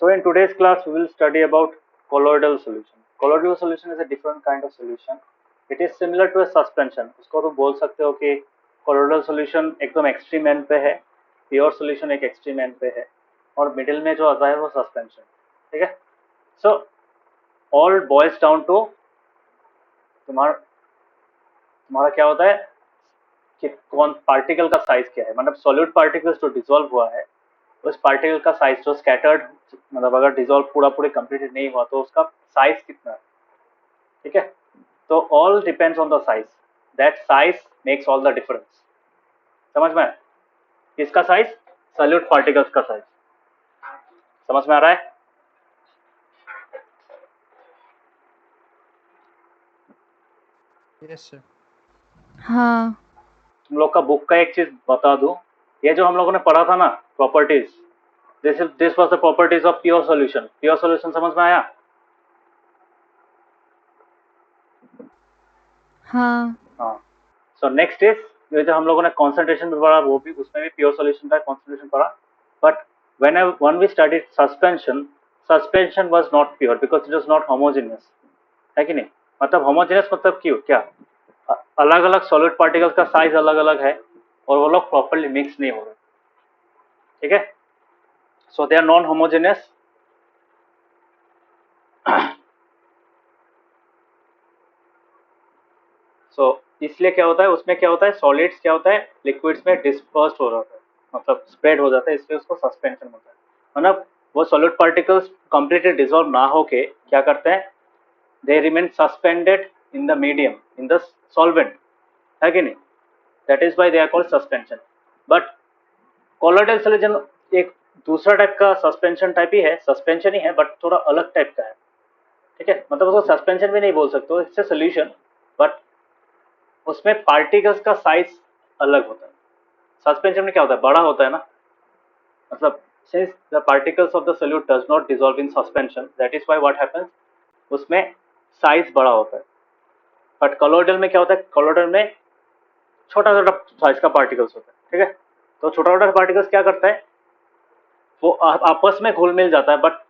So in today's class, we will study about colloidal solution. Colloidal solution is a different kind of solution. It is similar to a suspension. उसको तो बोल सकते हो कि colloidal solution एकदम extreme end पे है, pure solution एक extreme end पे है, और middle में जो आता है वो suspension. ठीक है? So all boils down to तुम्हारा क्या होता है कि कौन पार्टिकल का साइज क्या है, मतलब सॉलिड पार्टिकल्स जो डिसॉल्व हुआ है उस पार्टिकल का साइज जो स्कैटर्ड, मतलब अगर डिसॉल्व पूरा कंप्लीटेड नहीं हुआ तो उसका साइज कितना है. ठीक है, तो all depends on the size. That size makes all the difference. समझ में? किसका साइज? सॉलिड पार्टिकल्स का साइज. समझ में आ रहा है? Yes sir. हाँ. तुम लोग का बुक का एक चीज बता दूं, ये जो हम लोगों ने पढ़ा था ना properties, this was the properties of pure solution. Pure solution समझ में आया? हाँ. हाँ. सो नेक्स्ट इज ये जो हम लोगों ने कॉन्सेंट्रेशन भी पढ़ा, वो भी उसमें भी प्योर सॉल्यूशन का कॉन्सेंट्रेशन पढ़ा. But when we studied suspension was not pure because it was not homogeneous. है कि नहीं? मतलब homogeneous मतलब क्यों, क्या अलग अलग सॉलिड पार्टिकल्स का साइज अलग अलग है और वो लोग प्रॉपर्ली मिक्स नहीं हो रहे. ठीक है, so they are non homogeneous. सो इसलिए क्या होता है, उसमें क्या होता है, सॉलिड्स क्या होता है, लिक्विड्स में डिस्पर्स हो जाता है, मतलब स्प्रेड हो जाता है, इसलिए उसको सस्पेंशन होता है. मतलब वो सॉलिड पार्टिकल्स कंप्लीटली डिसॉल्व ना होके क्या करते हैं, they remain suspended in the medium, in the solvent. है कि नहीं? That is why they are called suspension. But colloidal solution एक दूसरा टाइप का सस्पेंशन टाइप ही है, सस्पेंशन ही है बट थोड़ा अलग टाइप का है. ठीक है, मतलब उसको सस्पेंशन भी नहीं बोल सकते, इट्स अ सोल्यूशन, बट उसमें पार्टिकल्स का साइज अलग होता है. सस्पेंशन में क्या होता है, बड़ा होता है ना, मतलब since the particles of the solute does not dissolve in suspension, that is why what happens, उसमें साइज बड़ा होता है. बट कोलोइडल में क्या होता है, कोलोइडल में छोटा छोटा साइज का पार्टिकल्स होता है. ठीक है, तो छोटा छोटा पार्टिकल्स क्या करता है, वो आपस में घुल मिल जाता है, but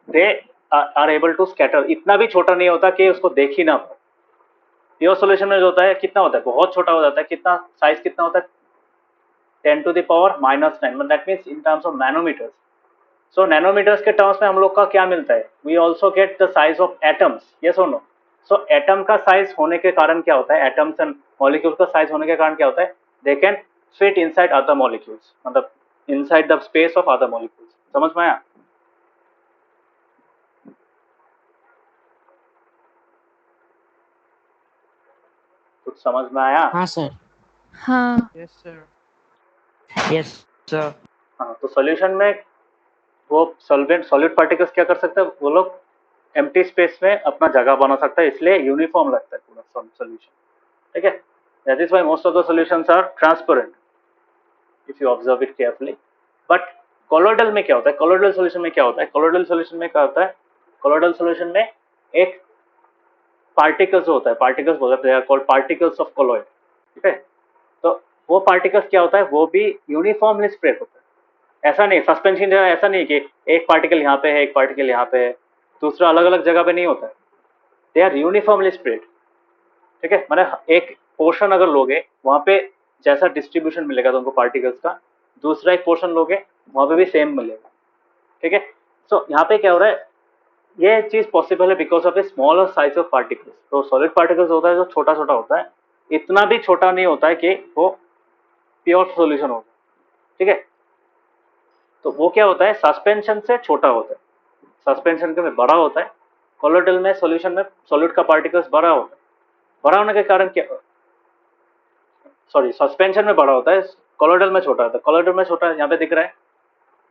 they are able to scatter. इतना भी छोटा नहीं होता कि उसको देख ही ना पाए. प्योर सॉल्यूशन में जो होता है कितना होता है, बहुत छोटा हो जाता है. कितना साइज कितना होता है, 10 to the power -9, that means in terms of nanometers. So nanometers के टर्म्स में हम लोग का क्या मिलता है, we also get the size of atoms. yes or no? So atom का साइज होने के कारण क्या होता है, atoms and molecules का साइज होने के कारण क्या होता है, they can fit inside other molecules, मतलब inside the space of other molecules. समझ में आया? कुछ समझ में आया? हाँ सर. हाँ. Yes sir. Yes sir. हाँ, तो सॉल्यूशन में वो सॉलिड पार्टिकल्स क्या कर सकते हैं, वो लोग एम्प्टी स्पेस में अपना जगह बना सकता है, इसलिए यूनिफॉर्म लगता है पूरा सॉल्यूशन. ठीक है, that is why most of the solutions are transparent if you observe it carefully. But colloidal में क्या होता है, कोलोइडल सॉल्यूशन में क्या होता है, कोलोइडल सॉल्यूशन में क्या होता है, कोलोइडल सॉल्यूशन में एक पार्टिकल्स होता है, पार्टिकल्स बोलते हैं, कॉल्ड पार्टिकल्स ऑफ कोलोइड. ठीक है, तो वो पार्टिकल्स क्या होता है, वो भी यूनिफॉर्मली स्प्रेड होता है. ऐसा नहीं, सस्पेंशन जो है ऐसा नहीं कि एक पार्टिकल यहाँ पे है, एक पार्टिकल यहाँ पे है, दूसरा अलग अलग जगह पे नहीं होता है. They are uniformly spread. ठीक है, मतलब एक पोर्शन अगर लोगे वहां पे जैसा डिस्ट्रीब्यूशन मिलेगा तुमको पार्टिकल्स का, दूसरा एक पोर्शन लोगे वहां पे भी सेम मिलेगा. ठीक है, सो यहाँ पे क्या हो रहा है, ये चीज पॉसिबल है because of a smaller size of particles. तो सॉलिड पार्टिकल्स होता है जो छोटा छोटा होता है, इतना भी छोटा नहीं होता है कि वो प्योर सोल्यूशन होगा. ठीक है, तो वो क्या होता है, सस्पेंशन से छोटा होता है, सस्पेंशन के में बड़ा होता है, कोलोइडल में सॉल्यूशन में सॉलिड का पार्टिकल्स बड़ा होता है. बड़ा होने के कारण क्या, सॉरी सस्पेंशन में बड़ा होता है, कोलोइडल में छोटा होता है. कोलोइडल में छोटा यहाँ पे दिख रहा है,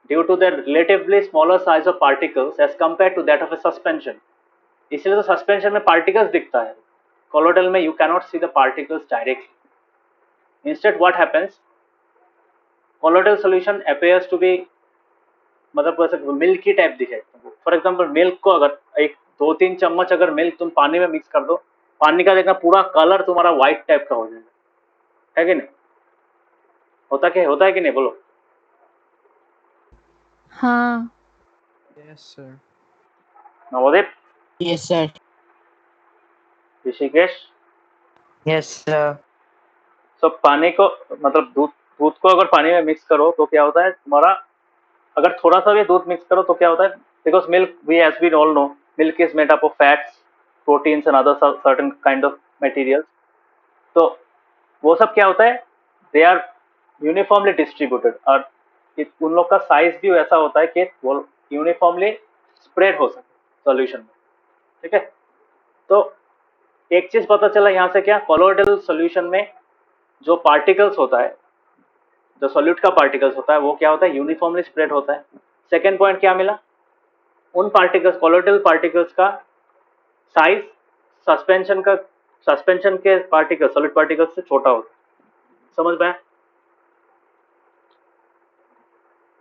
due to the relatively smaller size of particles as compare to that of a suspension. इसलिए तो सस्पेंशन में पार्टिकल्स दिखता है, कोलोइडल में you cannot see the particles directly. Instead what happens, colloidal solution appears to be, मतलब वैसे milky type दिखे. For example milk को अगर एक 2-3 चम्मच अगर मिल्क तुम पानी में मिक्स कर दो, पानी का देखना पूरा कलर तुम्हारा व्हाइट टाइप का हो जाएगा. है कि नहीं? होता है कि नहीं, बोलो. हाँ. Yes, sir. नवोदीप, Yes, sir. Rishikesh. Yes, sir. सो पानी को मतलब दूध दूध को अगर पानी में मिक्स करो तो क्या होता है तुम्हारा, अगर थोड़ा सा भी दूध मिक्स करो तो क्या होता है, because milk we as we all know milk is made up of fats, proteins and other certain kind of materials. तो वो सब क्या होता है, दे आर यूनिफॉर्मली डिस्ट्रीब्यूटेड, और उन लोग का साइज भी ऐसा होता है कि वो यूनिफॉर्मली स्प्रेड हो सके सॉल्यूशन में। ठीक है, तो एक चीज पता चला यहाँ से, क्या कोलोइडल सॉल्यूशन में जो पार्टिकल्स होता है, जो सॉल्यूट का पार्टिकल्स होता है वो क्या होता है, यूनिफॉर्मली स्प्रेड होता है। सेकेंड पॉइंट क्या मिला, उन पार्टिकल्स कोलोइडल पार्टिकल्स का साइज सस्पेंशन के पार्टिकल सॉलिड पार्टिकल्स से छोटा होता है। समझ में?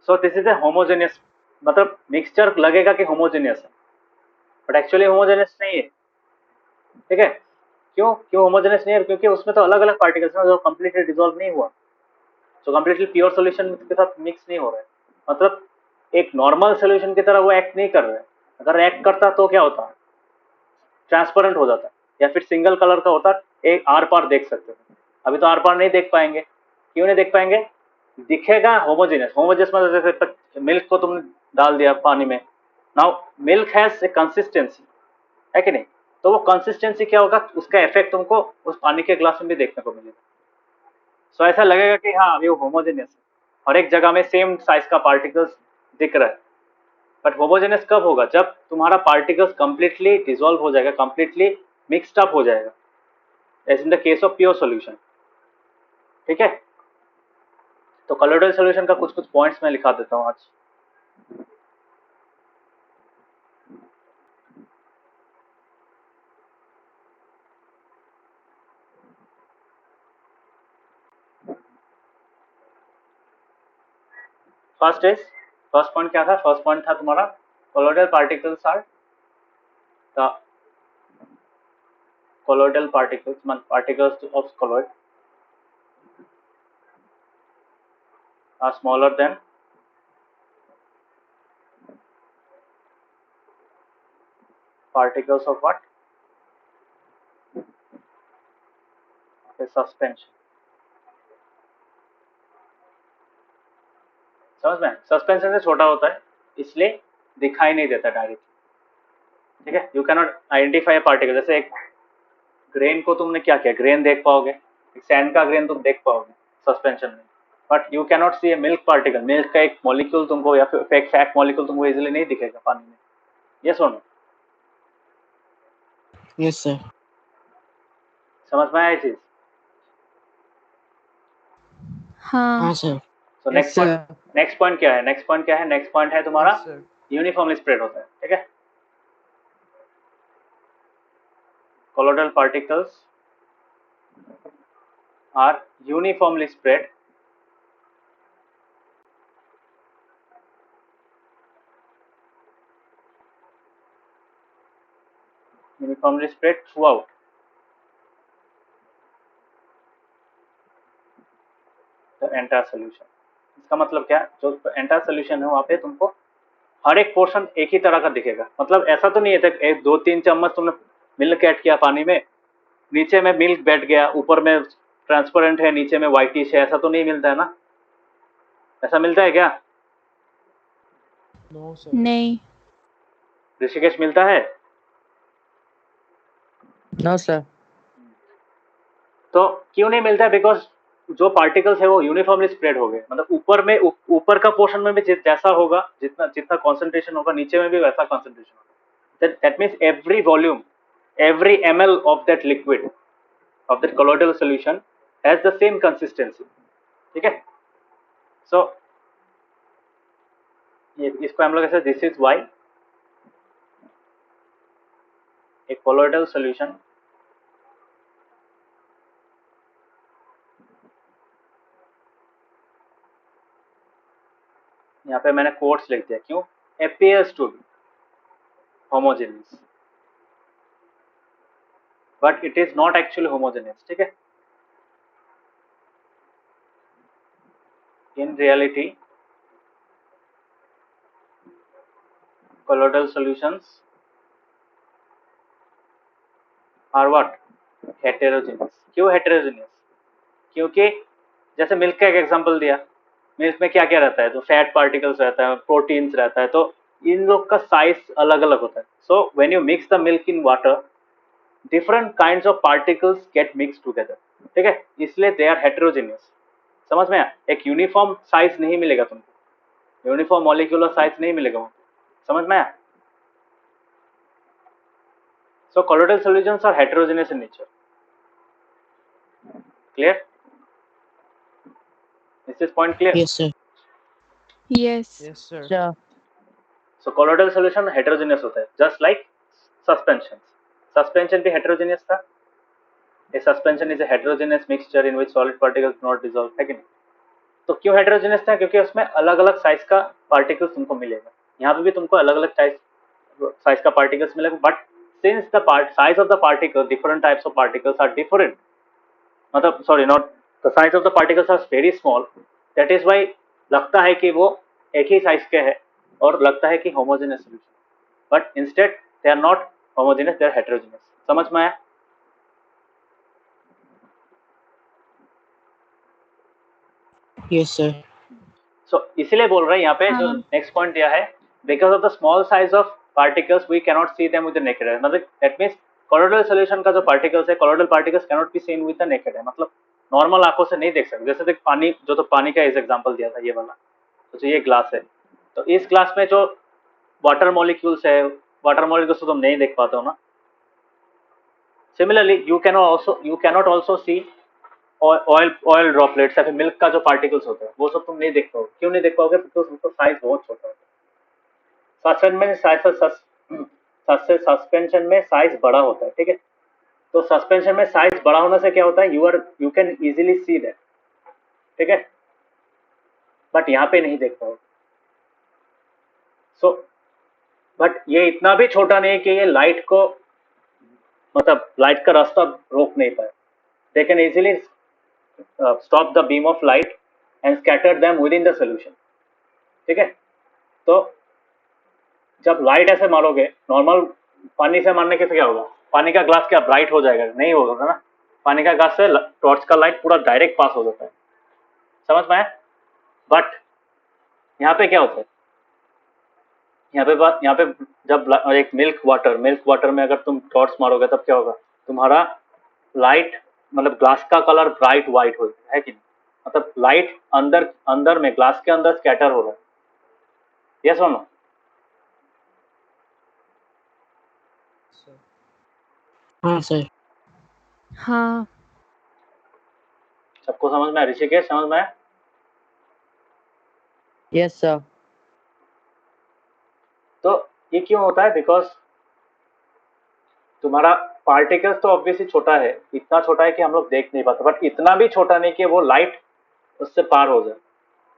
सो दिस इज ए होमोजेनियस, मतलब मिक्सचर लगेगा कि होमोजेनियस है, बट एक्चुअली होमोजेनियस नहीं है। ठीक है, क्यों क्यों होमोजेनियस नहीं है, क्योंकि उसमें तो अलग अलग पार्टिकल्स हैं जो कंप्लीटली डिसॉल्व नहीं हुआ, जो कंप्लीटली प्योर सॉल्यूशन के साथ मिक्स नहीं हो रहा है, मतलब एक नॉर्मल सॉल्यूशन की तरह वो एक्ट नहीं कर रहा है। अगर एक्ट करता तो क्या होता, ट्रांसपेरेंट हो जाता, या फिर सिंगल कलर का होता, एक आर पार देख सकते थे। अभी तो आर पार नहीं देख पाएंगे। क्यों नहीं देख पाएंगे, दिखेगा होमोजेनियस। होमोजेनियस मतलब जैसे मिल्क को तुमने डाल दिया पानी में, now milk has a consistency, है कि नहीं, तो वो कंसिस्टेंसी क्या होगा, उसका इफेक्ट तुमको उस पानी के ग्लास में भी देखने को मिलेगा। सो ऐसा लगेगा कि हाँ अभी वो होमोजेनियस है, और एक जगह में सेम साइज का पार्टिकल्स दिख रहा है। बट होमोजेनियस कब होगा, जब तुम्हारा पार्टिकल्स कंप्लीटली डिसॉल्व हो जाएगा, कंप्लीटली मिक्सड अप हो जाएगा, as in the case of pure solution. ठीक है, तो कलोइडल सॉल्यूशन का कुछ कुछ पॉइंट्स मैं लिखा देता हूँ आज। फर्स्ट पॉइंट क्या था, फर्स्ट पॉइंट था तुम्हारा colloidal particles are the colloidal particles of colloid are smaller than particles of what, a suspension। समझ में, सस्पेंशन से छोटा होता है इसलिए दिखाई नहीं देता डायरेक्ट। ठीक है, यू कैनॉट आइडेंटिफाई पार्टिकल। जैसे एक ग्रेन को तुमने क्या किया, ग्रेन देख पाओगे, एक सैंड का ग्रेन तुम देख पाओगे सस्पेंशन में, but you cannot C A milk particle. Milk का एक मॉलिक्यूल तुमको या फिर एक फैट मॉलिक्यूल तुमको इजीली नहीं दिखेगा पानी में। ये सुनो, Yes, sir. समझ में आया ये चीज? हाँ हाँ sir. सो Yes, sir. नेक्स्ट पॉइंट क्या है, नेक्स्ट पॉइंट क्या है, नेक्स्ट पॉइंट है तुम्हारा Yes, sir. यूनिफॉर्मली स्प्रेड होता है। ठीक है, colloidal particles are uniformly spread throughout the entire solution। इसका मतलब क्या, जो एंटायर सोल्यूशन है वहां पे तुमको हर एक पोर्शन एक ही तरह का दिखेगा। मतलब ऐसा तो नहीं है एक 2-3 चम्मच तुमने मिल्क ऐड किया पानी में, नीचे में मिल्क बैठ गया, ऊपर में ट्रांसपेरेंट है, नीचे में व्हाइटिश है, ऐसा तो नहीं मिलता है ना। ऐसा मिलता है क्या No, sir. नहीं ऋषिकेश, मिलता है? No, sir. तो क्यों नहीं मिलता है, बिकॉज जो पार्टिकल्स है वो यूनिफॉर्मली स्प्रेड हो गए। मतलब ऊपर में ऊपर का पोर्शन में भी जैसा होगा, जितना जितना कॉन्सेंट्रेशन होगा, नीचे में भी वैसा कॉन्सेंट्रेशन होगा। That means every volume, every ml of that liquid of that colloidal solution has the same consistency। ठीक है, सो इसको हम लोग ऐसे, this is why a colloidal solution यहाँ पे मैंने कोट्स लिख दिया, क्यों, appears to be homogeneous but it is not actually homogeneous। ठीक है, in reality colloidal solutions are what? Heterogeneous. क्यों heterogeneous? क्योंकि जैसे मिल्क का एक एग्जांपल दिया, मिल्क में क्या क्या रहता है, तो फैट पार्टिकल्स रहता है, प्रोटीन्स रहता है, तो इन लोग का साइज अलग अलग होता है. सो when you mix the milk in water, different kinds of particles gate mix together. ठीक है, इसलिए दे आर हेटेरोजेनियस. समझ में आया? एक यूनिफॉर्म साइज नहीं मिलेगा तुमको, यूनिफॉर्म मॉलिक्यूलर साइज नहीं मिलेगा. समझ में आया? सो colloidal solutions are heterogeneous in nature. Clear? Is this point clear? Yes, sir. Yes. Yes, sir. Sir. So colloidal solution heterogeneous होता है, just like suspension. Suspension भी heterogeneous था. A suspension is a heterogeneous mixture in which solid particles do not dissolve. है कि नहीं? तो क्यों heterogeneous था? क्योंकि उसमें अलग अलग साइज का पार्टिकल्स तुमको मिलेगा. यहाँ पे भी तुमको अलग अलग साइज का पार्टिकल्स मिलेगा, but since the size of the particle, different types of particles are different. मतलब sorry, not the size of the particles are very small. That is why लगता है कि वो एक ही साइज के है और लगता है कि homogeneous solution. But instead they are not homogeneous, they are heterogeneous. समझ में आया? Yes, sir. So इसीलिए बोल रहे हैं यहाँ पे जो हाँ. नेक्स्ट पॉइंट दिया है, because of the small size of particles we cannot see them with the naked eye. मतलब that means colloidal solution का जो particles है, colloidal particles cannot be seen with the naked eye. मतलब normal आंखों से नहीं देख सकते. जैसे देख पानी, जो तो पानी का इस एग्जांपल दिया था ये वाला, तो ये ग्लास है, तो इस ग्लास में जो वाटर मॉलिक्यूल्स है, वाटर मॉलिक्यूल्स तो तुम नहीं देख पाते हो ना. Similarly you cannot also see oil droplets या फिर मिल्क का जो पार्टिकल्स होते हैं, वो सब तुम नहीं देख पाओगे. क्यों नहीं देख पाओगे? बिकॉज उनका साइज बहुत छोटा है. सस्पेंशन में साइज बड़ा होता है. ठीक है, तो सस्पेंशन में साइज बड़ा होने से क्या होता है, you can easily see that. ठीक है, बट यहाँ पे नहीं देख पाओगे. सो बट ये इतना भी छोटा नहीं कि ये लाइट को, मतलब लाइट का रास्ता रोक नहीं पाए. They can easily stop the beam of light and scatter them within the solution. ठीक है, तो जब लाइट ऐसे मारोगे, नॉर्मल पानी से मारने के से क्या होगा, पानी का ग्लास क्या ब्राइट हो जाएगा? नहीं होगा ना. पानी का ग्लास से टॉर्च का लाइट पूरा डायरेक्ट पास हो जाता है. समझ में आया? बट यहाँ पे क्या होता है, यहाँ पे जब एक मिल्क वाटर में अगर तुम टॉर्च मारोगे तब क्या होगा, तुम्हारा लाइट, मतलब ग्लास का कलर ब्राइट व्हाइट हो है कि नहीं? मतलब लाइट अंदर में ग्लास के अंदर स्कैटर हो रहा है. यस और नो? Sir. हाँ, sir. हाँ. सबको समझ में आया? ऋषिकेश समझ में आया? Yes, sir. तो ये क्यों होता है? बिकॉज तुम्हारा पार्टिकल्स तो ऑब्वियसली छोटा है, इतना छोटा है कि हम लोग देख नहीं पाते, बट इतना भी छोटा नहीं कि वो लाइट उससे पार हो जाए.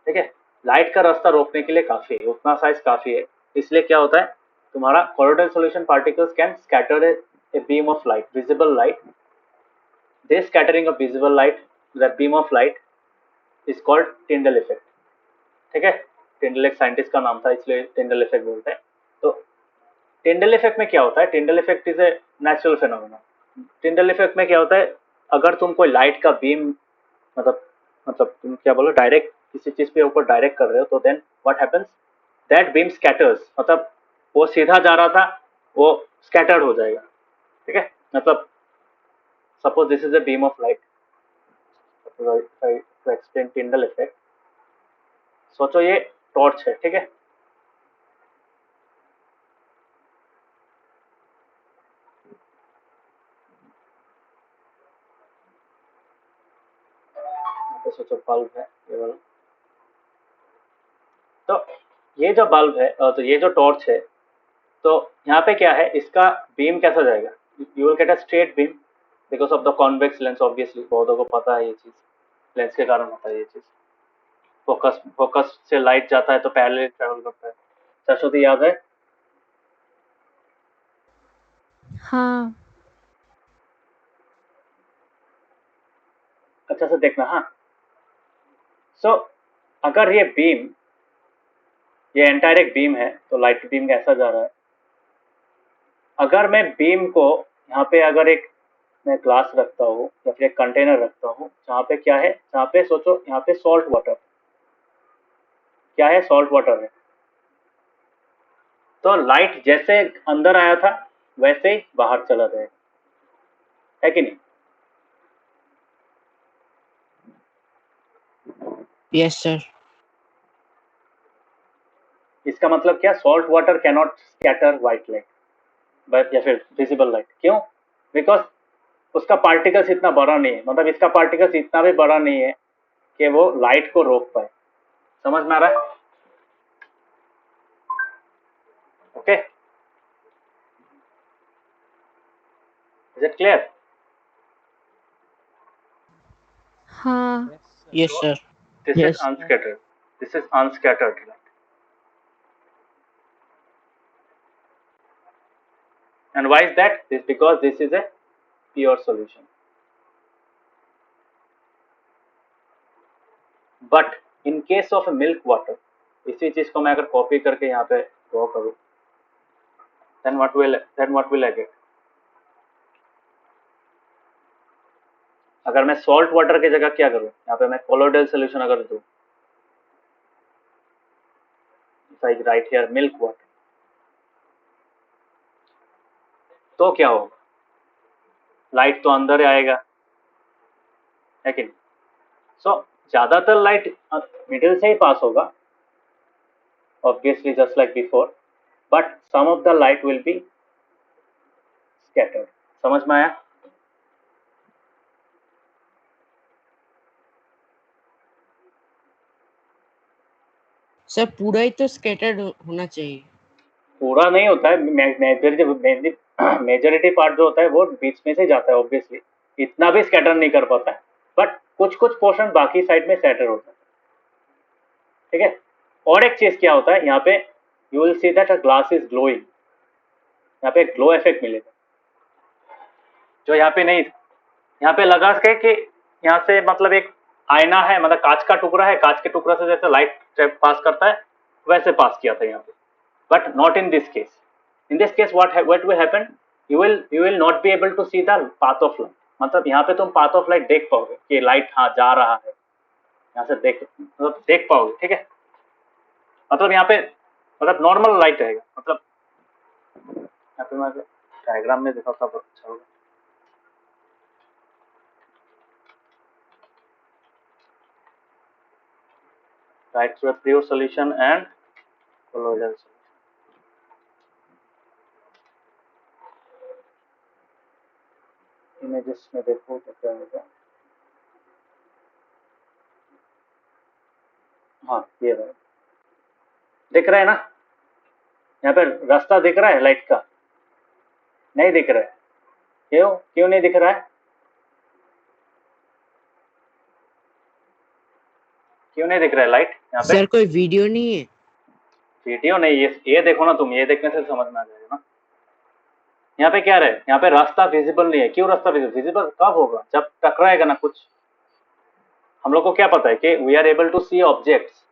ठीक है, लाइट का रास्ता रोकने के लिए काफी है, उतना साइज काफी है. इसलिए क्या होता है, तुम्हारा colloidal solution particles can scatter a beam of light, visible light. This scattering of visible light, that beam of light is called Tyndall effect. ठीक है, टिंडल एक साइंटिस्ट का नाम था, इसलिए टिंडल इफेक्ट बोलते हैं. तो टिंडल इफेक्ट में क्या होता है, Tyndall effect is a natural phenomena. Tyndall effect में क्या होता है, अगर तुम कोई लाइट का बीम, मतलब तुम क्या बोलो, डायरेक्ट किसी चीज पे ऊपर डायरेक्ट कर रहे हो, तो then what happens, that beam scatters. मतलब वो सीधा जा रहा था, वो स्कैटर्ड हो जाएगा. ठीक है, मतलब suppose this is a beam of light. To explain Tyndall effect, सोचो ये टॉर्च है. ठीक है, सोचो बल्ब है ये वाला. तो ये जो बल्ब है, तो ये जो टॉर्च है, तो यहाँ पे क्या है, इसका बीम कैसा जाएगा, you will get a straight beam because of the convex lens. Obviously बहुतों को पता है ये चीज, लेंस के कारण होता है ये चीज. फोकस से लाइट जाता है तो पैरेलल ट्रेवल करता है. सरस्वती याद है? हाँ. अच्छा से देखना. हाँ, सो अगर ये बीम ये एंटायर एक बीम है, तो लाइट बीम ऐसा जा रहा है। अगर मैं बीम को यहाँ पे अगर एक मैं ग्लास रखता हूँ या फिर एक कंटेनर रखता हूँ जहाँ पे क्या है, जहाँ पे सोचो यहाँ पे सॉल्ट वाटर, क्या है, सॉल्ट वाटर है, तो लाइट जैसे अंदर आया था वैसे ही बाहर चला जाएगा, है कि नहीं? Yes, sir. इसका मतलब क्या, salt water can not scatter white light या फिर विजिबल लाइट। क्यों? बिकॉज उसका पार्टिकल्स इतना बड़ा नहीं है, मतलब इसका पार्टिकल्स इतना भी बड़ा नहीं है कि वो लाइट को रोक पाए। समझ में आ रहा है? Okay, is it clear? हाँ, Yes, Yes, sir. sir. This Yes. is unscattered. This is unscattered light. And why is that? This because this is a pure solution. But in case of milk water, इसी चीज को मैं अगर copy करके यहाँ पे draw करूँ, then what will I get? अगर मैं सॉल्ट वाटर की जगह क्या करूँ, यहाँ पे मैं कोलोइडल सोल्यूशन अगर दूँ, if I write here milk water, तो क्या होगा? लाइट तो अंदर ही आएगा, है कि नहीं? सो ज्यादातर लाइट मिडिल से ही पास होगा, obviously just like before, but some of the light will be scattered. समझ में आया? सर पूरा ही तो स्कैटर्ड होना चाहिए। पूरा नहीं होता है, मेजोरिटी पार्ट जो होता है वो बीच में से जाता है, ऑब्वियसली इतना भी स्कैटर नहीं कर पाता है, बट कुछ कुछ पोर्शन बाकी साइड में स्कैटर होता है, ठीक है। और एक चीज क्या होता है, यहाँ पे you will see that a glass is glowing, यहाँ पे ग्लो इफेक्ट मिलेगा जो यहाँ पे नहीं, यहाँ पे लगा के कि यहाँ से मतलब एक आईना है, मतलब कांच का टुकड़ा है, कांच के टुकड़ा से जैसे लाइट पास करता है वैसे पास किया था यहाँ पे, but not in this case. In this case what will happen, you will not be able to see the path of light, मतलब यहाँ पे तुम path of light देख पाओगे कि लाइट हाँ जा रहा है, यहाँ से देख पाओगे, ठीक है। मतलब यहाँ पे मतलब नॉर्मल लाइट रहेगा, मतलब यहाँ पे मैं डायग्राम में दिखाता हूँ, अच्छा होगा। Light through a pure solution and colloidal solution. Images में देखो तो क्या होगा, हाँ ये रहा, दिख रहा है ना, यहाँ पे रास्ता दिख रहा है लाइट का, नहीं दिख रहा है, क्यों नहीं दिख रहा है, क्यों नहीं दिख रहा है लाइट यहाँ पे? सर कोई वीडियो नहीं है? वीडियो नहीं, ये देखो ना तुम, ये देखने से समझ में आ जाएगा ना। यहाँ पे क्या रहे, यहाँ पे रास्ता विजिबल नहीं है, क्यों रास्ता विजिबल कब होगा, जब टकराएगा ना कुछ। हम लोग को क्या पता है कि we are able to see objects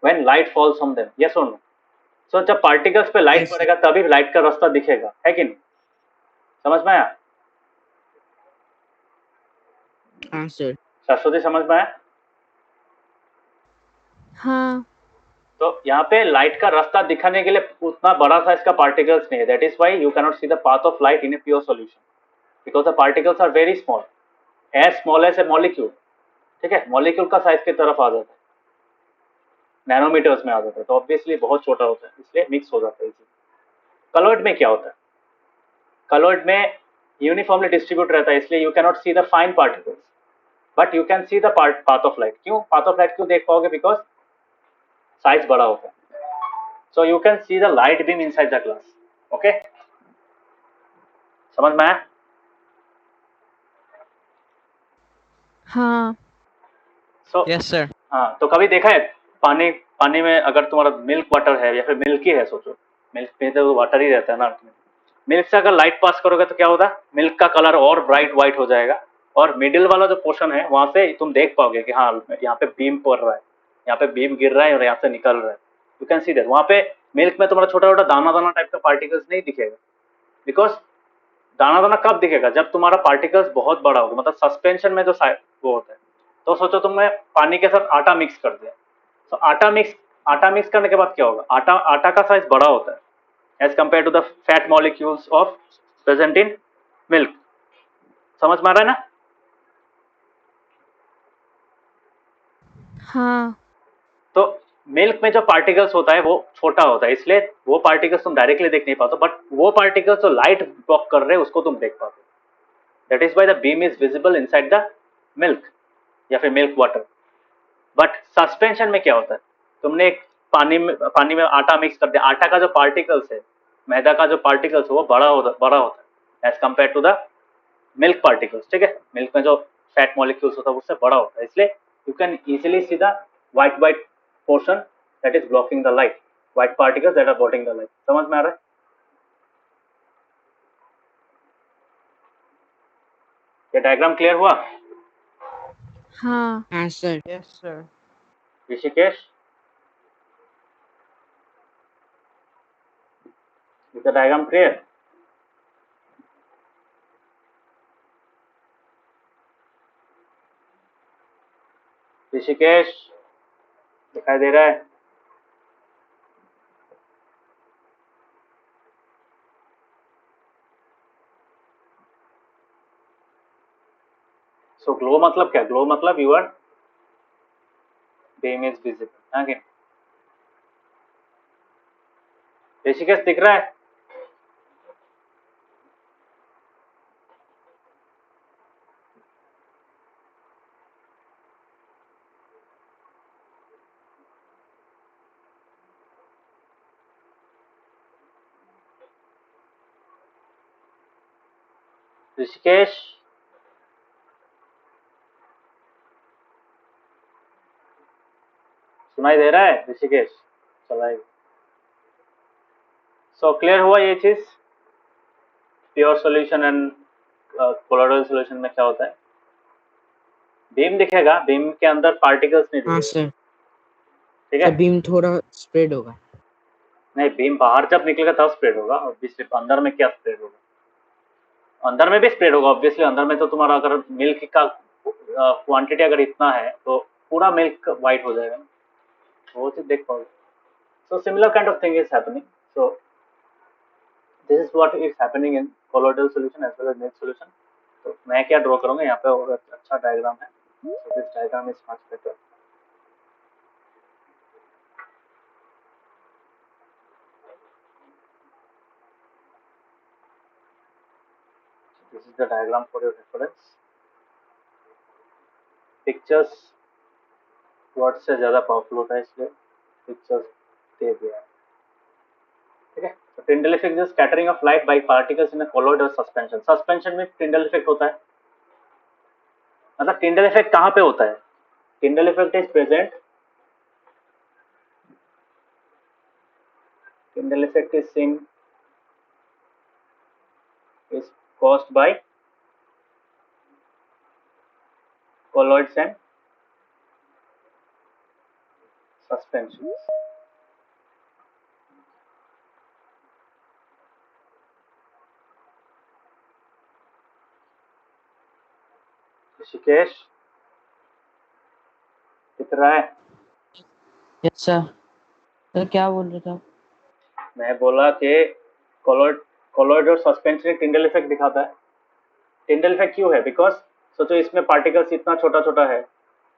when light falls on them, yes और नो। सो जब पार्टिकल्स पे लाइट Yes, sir. पड़ेगा तभी लाइट का रास्ता दिखेगा, है कि नहीं? समझ में आया? हाँ सर। सरस्वती समझ में आया? हाँ, तो यहाँ पे लाइट का रास्ता दिखाने के लिए उतना बड़ा साइज का पार्टिकल्स नहीं है, that is why you can not see the path of light in a pure solution, because the particles are very small, as small as a molecule, ठीक है। मॉलिक्यूल का साइज की तरफ आ जाता है, नैनोमीटर्स में आ जाता है, तो ऑब्वियसली बहुत छोटा होता है, इसलिए मिक्स हो जाता है। कलॉइड में क्या होता है, कलॉइड में यूनिफॉर्मली डिस्ट्रीब्यूट रहता है, इसलिए you can not see the fine particles, but you can see the path of light. क्यों पाथ ऑफ लाइट क्यों देख पाओगे, बिकॉज साइज बड़ा होता है, so you can see the light beam inside the glass. Okay, समझ में आया? हाँ, सो Yes, sir. हाँ, तो कभी देखा है पानी में अगर तुम्हारा मिल्क वाटर है या फिर मिल्क ही है, सोचो मिल्क में तो वाटर ही रहता है ना, मिल्क से अगर लाइट पास करोगे तो क्या होगा, मिल्क का कलर और ब्राइट व्हाइट हो जाएगा, और मिडिल वाला जो पोर्शन है वहां से तुम देख पाओगे कि हाँ यहाँ पे बीम पड़ रहा है, यहाँ पे बीम गिर रहा है और यहाँ से निकल रहा है, यू कैन सी दैट वहां पे मिल्क में तुम्हारा छोटा छोटा दाना दाना टाइप का पार्टिकल्स नहीं दिखेगा, बिकॉज दाना दाना कब दिखेगा, जब तुम्हारा पार्टिकल्स बहुत बड़ा होगा, मतलब सस्पेंशन में जो वो होता है। तो सोचो तुमने पानी के साथ आटा मिक्स कर दिया, तो आटा मिक्स करने के बाद क्या होगा, आटा आटा का साइज बड़ा होता है as compare to the fat molecules of present in milk. समझ में आ रहा है ना? हाँ तो मिल्क में जो पार्टिकल्स होता है वो छोटा होता है, इसलिए वो पार्टिकल्स तुम डायरेक्टली देख नहीं पाते, बट वो पार्टिकल्स जो लाइट ब्लॉक कर रहे हैं उसको तुम देख पाते। That is why the beam is visible inside the milk या फिर मिल्क वाटर। बट सस्पेंशन में क्या होता है, तुमने एक पानी में आटा मिक्स कर दिया, आटा का जो पार्टिकल्स है, मैदा का जो पार्टिकल्स है वो बड़ा होता है as compare to the milk particles. ठीक है, मिल्क में जो फैट मॉलिक्यूल्स होता है उससे बड़ा होता है, इसलिए you can easily see the white portion that is blocking the light, white particles that are blocking the light। समझ में आ रहा है? ये डायग्राम क्लियर हुआ? हाँ हाँ sir. Yes, sir. Rishikesh, is the diagram clear? Rishikesh दिखाई दे रहा है? सो ग्लो मतलब क्या, ग्लो मतलब यूर बीम इज विजिबल। आगे ऋषिकेश दिख रहा है? ऋषिकेश सुनाई दे रहा है? ऋषिकेश चलाएगा। सो क्लियर हुआ ये चीज, pure solution and colloidal solution में क्या होता है, बीम दिखेगा, बीम के अंदर पार्टिकल्स नहीं हाँ दिखेगा। सर। ठीक तो है, बीम थोड़ा स्प्रेड होगा। नहीं बीम बाहर जब निकलेगा तब स्प्रेड होगा, ऑब्वियसली अंदर में क्या स्प्रेड होगा, अंदर में भी स्प्रेड होगा ऑब्वियसली। अंदर में तो तुम्हारा अगर मिल्क का क्वांटिटी अगर इतना है तो पूरा मिल्क वाइट हो जाएगा ना, वो चीज देख पाओगे। So similar kind of thing is happening. So this is what is happening in colloidal solution as well as milk solution. तो मैं क्या ड्रॉ करूंगा यहाँ पे, और अच्छा डायग्राम है, so this diagram is much better. This is the diagram for your reference. Pictures word से ज्यादा पावरफुल होता है, इसलिए पिक्चर्स दे दिया है। ठीक है, तो Tyndall effect is scattering of light by particles in a colloidal suspension. Suspension में टिंडल इफेक्ट होता है, मतलब टिंडल इफेक्ट कहाँ पे होता है, Tyndall effect is present, Tyndall effect is seen is caused by colloids and suspensions। Rishikesh दिख रहा है? Yes sir. सर क्या बोल रहे थे आप? मैं बोला कि कोलॉइड और सस्पेंशन टिंडल इफेक्ट दिखाता है। टिंडल इफेक्ट क्यों है, बिकॉज सोचो इसमें पार्टिकल्स इतना छोटा छोटा है,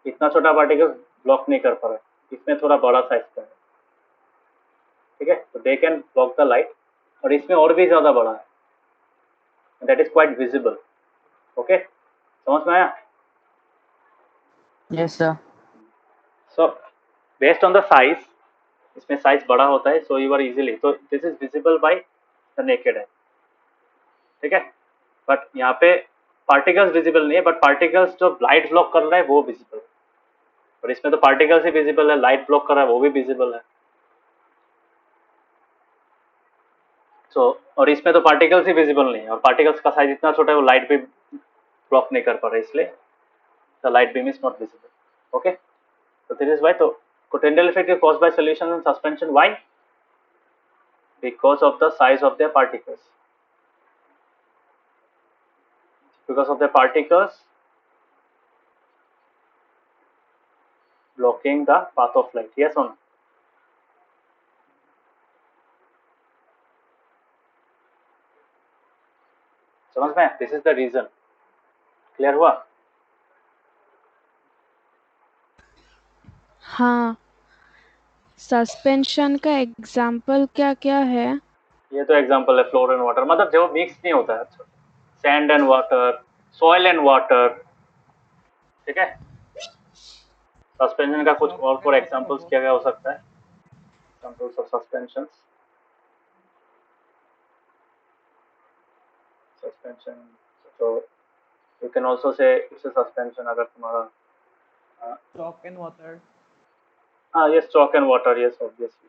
इतना छोटा पार्टिकल्स ब्लॉक नहीं कर पा रहा है, इसमें थोड़ा बड़ा साइज का है। ठीक है, तो they can block the light, और इसमें और भी ज्यादा बड़ा है, that is quite visible. Okay, समझ में आया? Yes sir. So based on the size, इसमें साइज बड़ा होता है, सो यू आर इजीली, तो this is visible by the naked eye. ठीक है, बट यहाँ पे पार्टिकल्स विजिबल नहीं है, बट पार्टिकल्स जो लाइट ब्लॉक कर रहा है वो विजिबल है, और इसमें तो पार्टिकल्स ही विजिबल है, लाइट ब्लॉक कर रहा है वो भी विजिबल है। सो और इसमें तो पार्टिकल्स ही विजिबल नहीं है, और पार्टिकल्स का साइज इतना छोटा है वो लाइट भी ब्लॉक नहीं कर पा रहा है, इसलिए the light beam is not visible. Okay, तो दिस इज वाई, तो Tyndall effect is caused by solution and suspension. Why? Because of the size of their particles. Because of the particles blocking the path of light. Yes or no? समझ में? This is the reason. Clear हुआ? हाँ, suspension का example क्या क्या है? ये तो एग्जांपल है फ्लोर एंड वाटर, मतलब जो मिक्स नहीं होता है, अच्छा, sand and water, soil and water, ठीक है। सस्पेंशन का कुछ और फॉर एग्जांपल्स क्या क्या हो सकता है? एग्जांपल्स ऑफ सस्पेंशंस, सस्पेंशन, तो you can also say it's a suspension अगर तुम्हारा Chalk and water. हाँ, yes, chalk and water, yes obviously,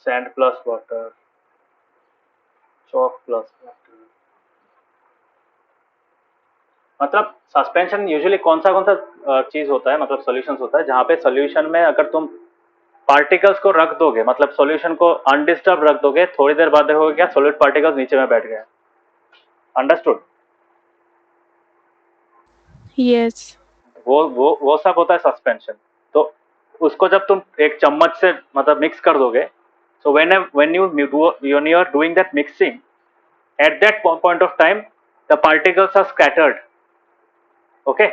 sand plus water, chalk plus water, मतलब सस्पेंशन यूजुअली कौन सा चीज होता है, मतलब सॉल्यूशंस होता है जहाँ पे सॉल्यूशन में अगर तुम पार्टिकल्स को रख दोगे, मतलब सॉल्यूशन को अनडिस्टर्ब रख दोगे, थोड़ी देर बाद देखोगे क्या सॉलिड पार्टिकल्स नीचे में बैठ गए। अंडरस्टूड? यस। वो सब होता है सस्पेंशन। तो उसको जब तुम एक चम्मच से मतलब मिक्स कर दोगे, so when you are doing that mixing, at that point of time the particles are scattered. Okay,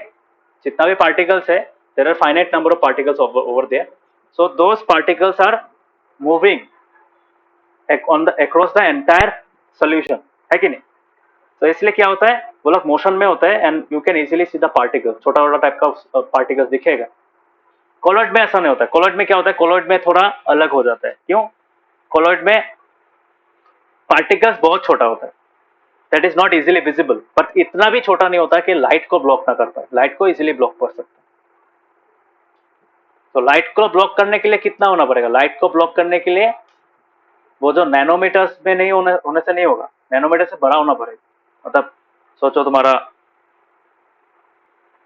जितना भी पार्टिकल्स है, there are finite number of particles over there, so those particles are moving across the entire solution, है कि नहीं? तो इसलिए क्या होता है, वो लोग मोशन में होता है and you can easily see the particle, छोटा छोटा टाइप का पार्टिकल्स दिखेगा। कोलॉइड में ऐसा नहीं होता है। कोलॉइड में क्या होता है, कोलॉइड में थोड़ा अलग हो जाता है। क्यों? कोलॉइड में पार्टिकल्स बहुत छोटा होता है, that is not easily visible, but इतना भी छोटा नहीं होता कि लाइट को ब्लॉक ना कर पाए, लाइट को इजीली ब्लॉक कर सकता है। तो लाइट को ब्लॉक करने के लिए कितना होना पड़ेगा? लाइट को ब्लॉक करने के लिए वो जो नैनोमीटर्स में नहीं होने से नहीं होगा, नैनोमीटर से बड़ा होना पड़ेगा। मतलब सोचो तुम्हारा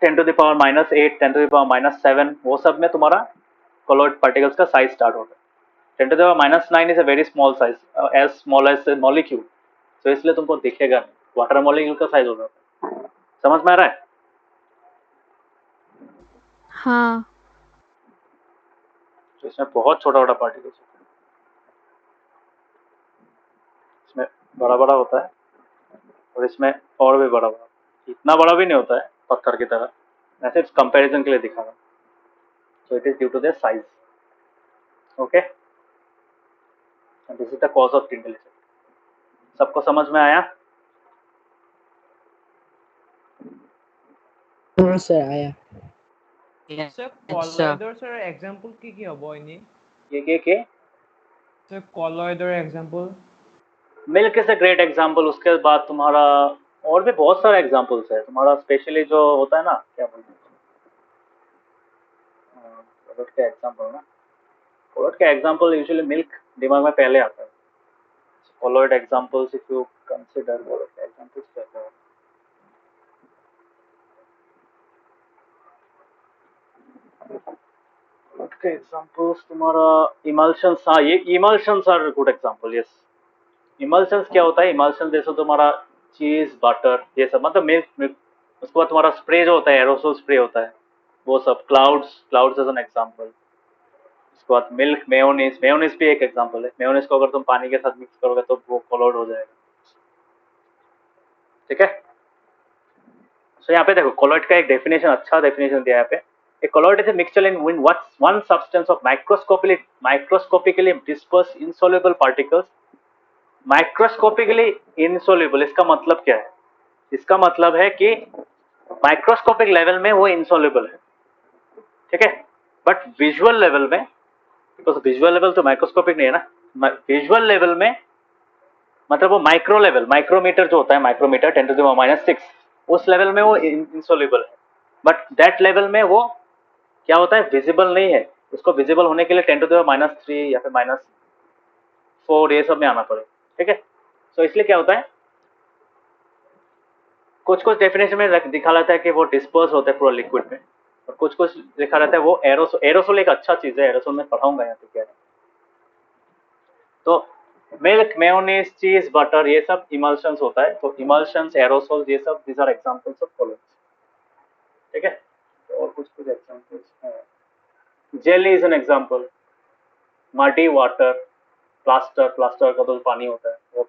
10 to the power -8, 10 to the power -7, वो सब में तुम्हारा कोलॉइड पार्टिकल्स का साइज स्टार्ट होगा। 10 to the power -9 is a very small size, as small as molecule, तो इसलिए तुमको दिखेगा नहीं, वाटर मॉलिक्यूल का साइज होगा। समझ में आ रहा है? हाँ। तो इसमें बहुत छोटा छोटा पार्टिकल्स होता है, इसमें बड़ा बड़ा होता है और इसमें और भी बड़ा बड़ा, इतना बड़ा भी नहीं होता है पत्थर की तरह, मैं सिर्फ कंपैरिजन के लिए दिखा रहा हूँ। So it is due to their size. Okay, this is the cause of Tyndall effect. सबको समझ में आया? हाँ सर आया। Sir, अच्छा, colloidal sir example কি হবো ইনি? के Sir, colloidal example. Milk is a great example. उसके बाद तुम्हारा और भी बहुत सारे एग्जाम्पल्स है तुम्हारा, स्पेशली जो होता है ना, क्या बोलते हैं प्रोडक्ट का एग्जाम्पल ना, प्रोडक्ट का एग्जाम्पल यूजुअली मिल्क दिमाग में पहले आता है। Colloid examples if you consider, colloid का एग्जाम्पल्स क्या है? कॉलॉइड के एग्जाम्पल्स तुम्हारा इमल्शंस, हाँ ये emulsions are good example. Yes, emulsions क्या होता है? इमल्शन जैसे तुम्हारा चीज, बटर, ये सब, मतलब मिल्क, उसके बाद तुम्हारा स्प्रे जो होता है, एरोसोल स्प्रे होता है, वो सब, क्लाउड्स एज एन एग्जाम्पल। उसके बाद मिल्क, मेयोनीज, मेयोनीज भी एक एग्जाम्पल है। मेयोनीज को अगर तुम पानी के साथ मिक्स करोगे तो वो कोलॉइड हो जाएगा, ठीक है। सो यहाँ पे देखो कोलॉइड का एक डेफिनेशन, अच्छा डेफिनेशन दिया है यहाँ पे। A colloid is a mixture in one substance of microscopically dispersed insoluble particles. Microscopically insoluble इसका मतलब क्या है? इसका मतलब है कि माइक्रोस्कोपिक लेवल में वो इनसॉल्युबल है, ठीक है, बट विजुअल लेवल में, बिकॉज विजुअल लेवल तो माइक्रोस्कोपिक नहीं है ना, विजुअल लेवल में मतलब वो माइक्रो लेवल, माइक्रोमीटर जो होता है, माइक्रोमीटर 10 to the power -6, उस लेवल में वो इनसॉल्युबल है, बट दैट लेवल में वो क्या होता है, विजिबल नहीं है। उसको विजिबल होने के लिए 10 to the power -3 या फिर -4 ये सब में आना पड़ेगा, ठीक है। सो इसलिए क्या होता है, कुछ कुछ डेफिनेशन में दिखा रहता है कि वो डिस्पर्स होता है पूरा लिक्विड में, और कुछ कुछ लिखा रहता है वो एरोसोल। एरोसोल एक अच्छा चीज है, एरोसोल में पढ़ाऊंगा यहाँ पे क्या है। तो मिल्क, मेयोनीज, चीज, बटर, ये सब इमल्शंस होता है। तो इमल्शंस, एरोसोल, ये सब these are examples of solids. ठीक है, तो और कुछ कुछ एग्जांपल्स हैं। Jelly is an example, muddy water, plaster, plaster का तो पानी होता है वो।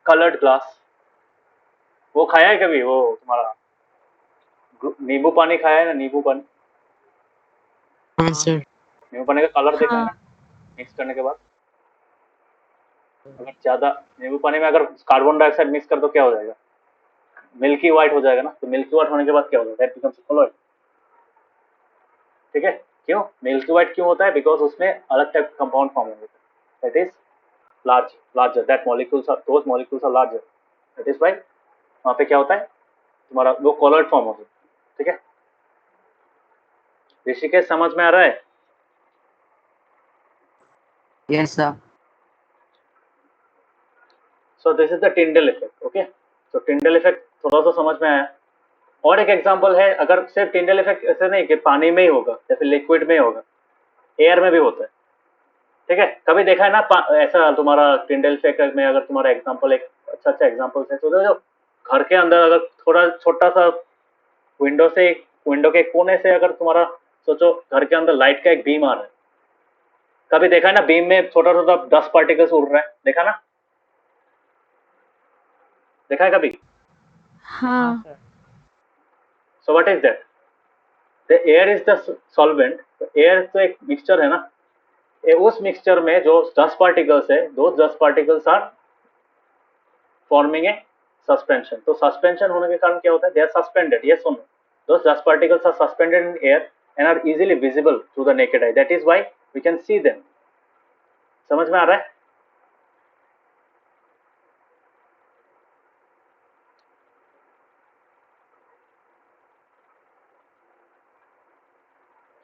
कलर्ड ग्लास, वो खाया है कभी वो तुम्हारा नींबू पानी खाया है ना? नींबू पानी, हाँ सर। नींबू पानी का कलर देखा है हाँ ना मिक्स करने के बाद? अगर ज्यादा नींबू पानी में अगर कार्बन डाइऑक्साइड मिक्स कर दो क्या हो जाएगा? मिल्की व्हाइट हो जाएगा ना। तो मिल्की व्हाइट होने के बाद क्या हो जाएगा? That becomes coloured. ठीक है, क्यों मिल्की व्हाइट क्यों होता है? बिकॉज उसमें अलग टाइप कंपाउंड फॉर्म होता है, that is larger, that molecules are larger, that is why वहाँ पे क्या होता है तुम्हारा वो कॉलर्ड फॉर्म होता है। ठीक है, ऋषिकेश समझ में आ रहा है? Yes sir. So this is the Tyndall effect. Okay, तो टिंडल इफेक्ट थोड़ा सा समझ में आया। और एक एग्जांपल है, अगर सिर्फ टिंडल इफेक्ट ऐसे नहीं कि पानी में ही होगा या फिर लिक्विड में ही होगा, एयर में भी होता है। ठीक है, कभी देखा है ना ऐसा तुम्हारा टिंडल इफेक्ट में? अगर तुम्हारा एग्जांपल एक अच्छा एग्जांपल है तो जो घर के अंदर अगर थोड़ा छोटा सा विंडो के कोने से अगर तुम्हारा सोचो घर के अंदर लाइट का एक बीम आ रहा है, कभी देखा है ना बीम में छोटा छोटा डस्ट पार्टिकल्स उड़ रहा है, देखा ना? देखा है कभी? हाँ हाँ sir. So what is that? The air is the solvent. Air तो एक मिक्सचर है ना, उस मिक्सचर में जो डस्ट पार्टिकल्स है, those dust particles are forming a suspension. तो सस्पेंशन होने के कारण क्या होता है? They are suspended. यस और no? Those dust particles are suspended in air and are easily visible to the naked eye. That is why we can see them. समझ में आ रहा है?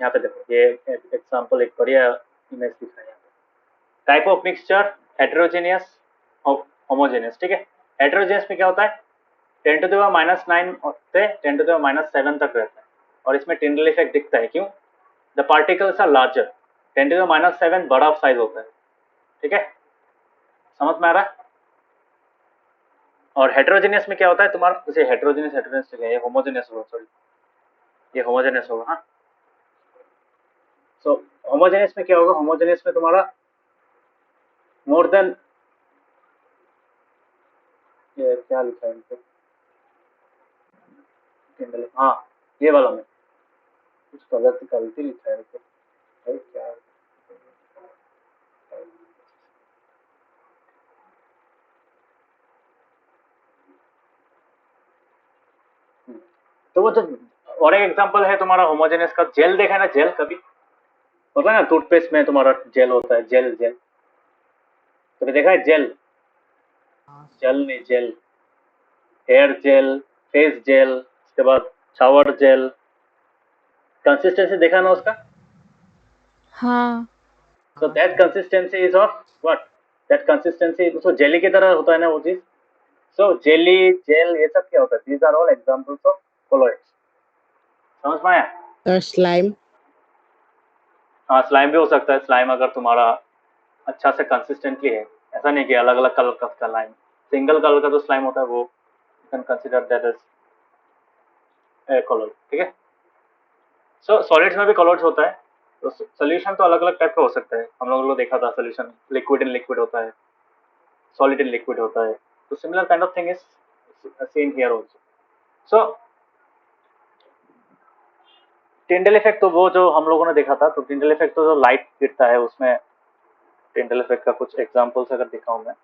यहाँ पे देखो, ये एग्जांपल एक बढ़िया इमेज दिख रहा है यहाँ पे। टाइप ऑफ मिक्सचर हेटेरोजेनियस और होमोजेनियस। ठीक है, हेटेरोजेनियस में क्या होता है? 10 to the power -9 से 10 to the power -7 तक रहता है, और इसमें टिंडल इफेक्ट दिखता है। क्यों? The particles are larger. 10 to the power -7 बड़ा साइज होता है। ठीक है, समझ में आ रहा है? और हेटेरोजेनियस में क्या होता है तुम्हारा? उसे हेटेरोजेनियस ये होमोजेनियस होगा, सॉरी ये होमोजेनियस होगा। हाँ, सो होमोजेनियस में क्या होगा? होमोजेनियस में तुम्हारा मोर देन, ये क्या लिखा है इनको? हाँ, ये वाला में कुछ गलती लिखा है इनको। क्या तो वो जो और एक एग्जांपल है तुम्हारा होमोजेनियस का, जेल देखा है ना? जेल कभी होता है ना, टूथपेस्ट में तुम्हारा जेल होता है, जेल जेल कभी देखा है? जेल, हाँ सर। जेल नहीं, gel, hair gel, face gel, उसके बाद शावर जेल। कंसिस्टेंसी देखा ना उसका? हाँ सो हाँ that sir. Consistency is of what? That consistency उसको जेली की तरह होता है ना वो चीज। सो जेली, जेल, ये सब क्या होता है? These are all examples of colloids. समझ में आया? Sir slime. हाँ, स्लाइम भी हो सकता है। स्लाइम अगर तुम्हारा अच्छा से कंसिस्टेंटली है, ऐसा नहीं कि अलग अलग कलर का स्लाइम, सिंगल कलर का जो स्लाइम होता है वो you can consider that as colour. ठीक है, सो सॉलिड्स में भी कलर्स होता है। तो सोल्यूशन तो अलग अलग टाइप का हो सकता है। हम लोगों ने देखा था सोल्यूशन लिक्विड इन लिक्विड होता है, सॉलिड इन लिक्विड होता है। तो similar kind of thing is same here also. So Tyndall effect तो वो जो हम लोगों ने देखा था, तो टिंडल इफेक्ट तो जो लाइट गिरता है उसमें टिंडल इफेक्ट का कुछ एग्जांपल्स अगर दिखाऊं मैं।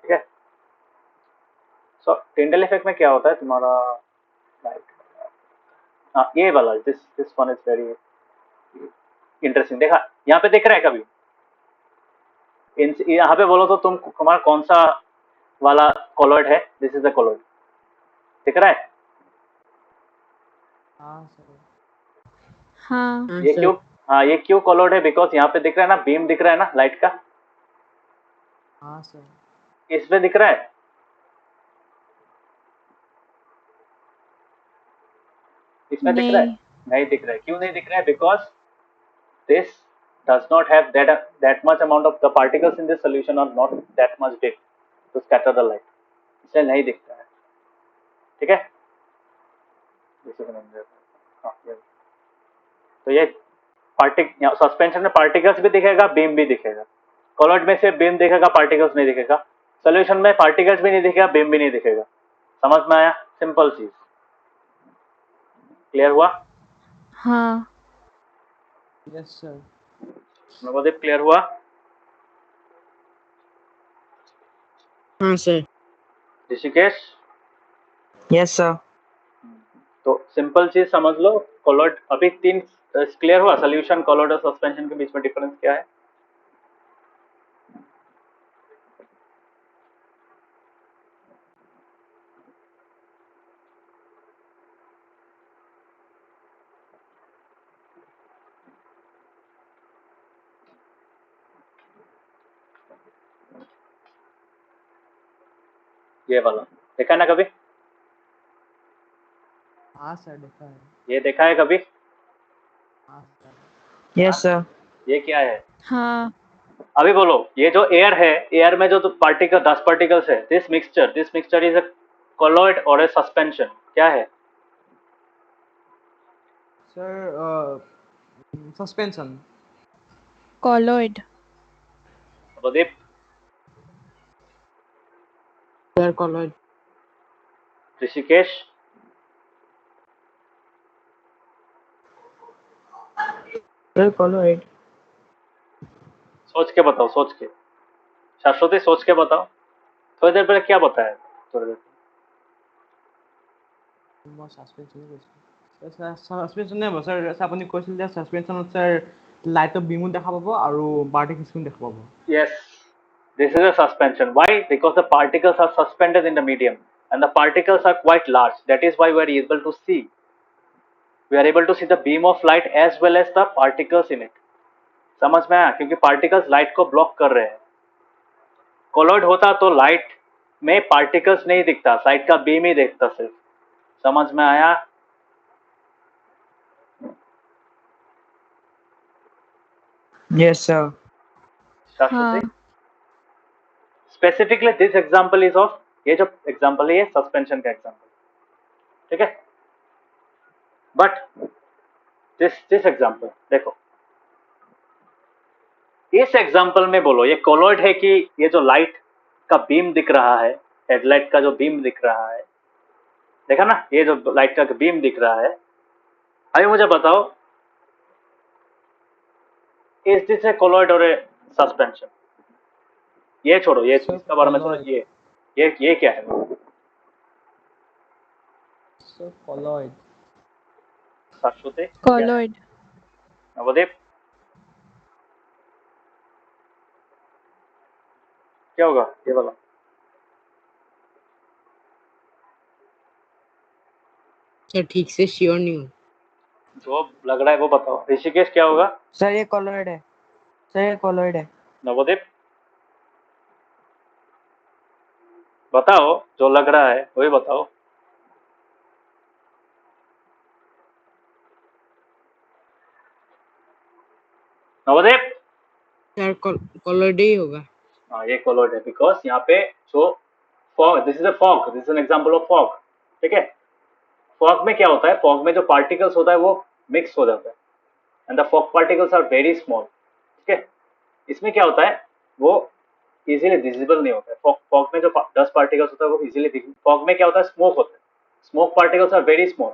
ठीक है, सो टिंडल इफेक्ट में क्या होता है तुम्हारा? लाइट, हाँ ये वाला, this this one is very interesting. देखा यहाँ पे दिख रहा है कभी? यहाँ पे बोलो तो तुम्हारा कौन सा वाला कॉलर्ड है? दिस इज द कॉलर्ड, दिख रहा है? हाँ सर। हाँ हाँ ये सर। क्यों? हाँ, ये क्यों कॉलर्ड है? बिकॉज यहाँ पे दिख रहा है ना, बीम दिख रहा है ना लाइट का, हाँ सर। इसमें दिख रहा है। इसमें दिख रहा है? नहीं नहीं दिख रहा है। क्यों नहीं दिख रहा है? Because this does not have that much amount of the particles in this solution are not that much big to scatter the light, इसलिए नहीं दिखता है। ठीक है, हाँ, तो ये सस्पेंशन में पार्टिकल्स भी दिखेगा, बीम भी दिखेगा। कॉलॉइड में सिर्फ बीम दिखेगा, पार्टिकल्स नहीं दिखेगा। सोल्यूशन में पार्टिकल्स भी नहीं दिखेगा, बीम भी नहीं दिखेगा। समझ में आया? सिंपल चीज। क्लियर हुआ? हाँ यस सर। नवदीप क्लियर हुआ? हाँ सर। ऋषिकेश? Yes sir. तो सिंपल चीज समझ लो, कॉलॉइड अभी 3 क्लियर हुआ। सोल्यूशन, कॉलॉइड और सस्पेंशन के बीच में डिफरेंस क्या है? ये वाला देखा ना कभी? हाँ सर देखा है। ये देखा है कभी? हाँ सर। Yes sir. ये क्या है? हाँ अभी बोलो, ये जो एयर है, एयर में जो पार्टिकल 10 पार्टिकल्स है, this mixture is a colloid और ए सस्पेंशन। क्या है? Sir suspension. Colloid Pradeep? Sir colloid. Rishikesh? Sir colloid. सोच के बताओ, सोच के। शाश्वती सोच के बताओ। थोड़ी देर पहले क्या बताया? थोड़ी देर মই সাসপেনশন নাই স্যার। আপুনি কৈছিল যে সাসপেনশনত স্যার লাইটৰ বিমো দেখা পাব আৰু পাৰ্টিকলছ দেখা পাব। Yes, this is a suspension. Why? Because the particles are suspended in the medium and the particles are quite large. That is why we are able to see. We are able to see the beam of light as well as the particles in it. समझ में आया? क्योंकि particles light को block कर रहे हैं। Colloid होता तो लाइट में पार्टिकल्स नहीं दिखता, लाइट का बीम ही दिखता सिर्फ। समझ में आया? Yes sir. शाश्वती? हाँ specifically this example is of, ये जो एग्जांपल है ये सस्पेंशन का एग्जांपल। ठीक है, बट दिस एग्जांपल देखो, इस एग्जांपल में बोलो ये कॉलॉइड है कि ये जो लाइट का बीम दिख रहा है, हेडलाइट का जो बीम दिख रहा है, देखा ना, ये जो लाइट का बीम दिख रहा है, अभी मुझे बताओ, इज दिस ए कॉलॉइड और ए सस्पेंशन? ये छोड़ो, ये Sir, इसका बारे में छोड़ो, colloid. ये क्या है? Sir colloid. शाश्वती? कॉलॉइड नवदीप? क्या होगा ये वाला? सर ठीक से श्योर नहीं हूँ। जो लग रहा है वो बताओ। ऋषिकेश क्या होगा? सर ये कॉलॉइड है। सर ये कॉलॉइड है। नवदीप बताओ, जो लग रहा है वही बताओ। नवदीप? सर कॉलॉइड ही होगा। हाँ, ये कॉलॉइड है बिकॉज यहाँ पे जो fog, this is a fog, this is an example of fog. ठीक है, फॉग में क्या होता है? फॉग में जो पार्टिकल्स होता है वो मिक्स हो जाता है and the fog particles are very small. ठीक है, इसमें क्या होता है, वो इजीली विजिबल नहीं होता है। फॉग में जो 10 पार्टिकल्स होता है वो इजीली, फॉग में क्या होता है, स्मोक होता है, smoke particles are very small.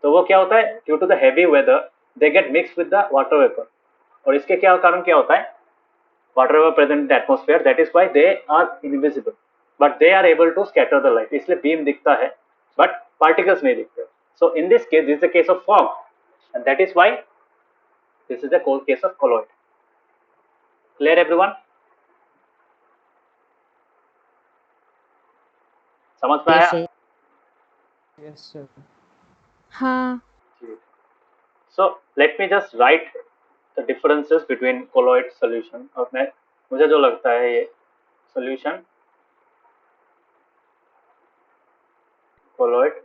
तो वो क्या होता है, due to the heavy weather they get mix with the water vapour, और इसके क्या कारण क्या होता है, water vapor present in the atmosphere, that is why they are invisible but they are able to scatter the light, इसलिए beam दिखता है but particles नहीं दिखते। So in this case, this is the case of fog and that is why this is the case of colloid. Clear everyone? समझ में आया? Yes sir. हाँ So let me just write the differences between colloid solution, और मैं, मुझे जो लगता है ये solution, colloid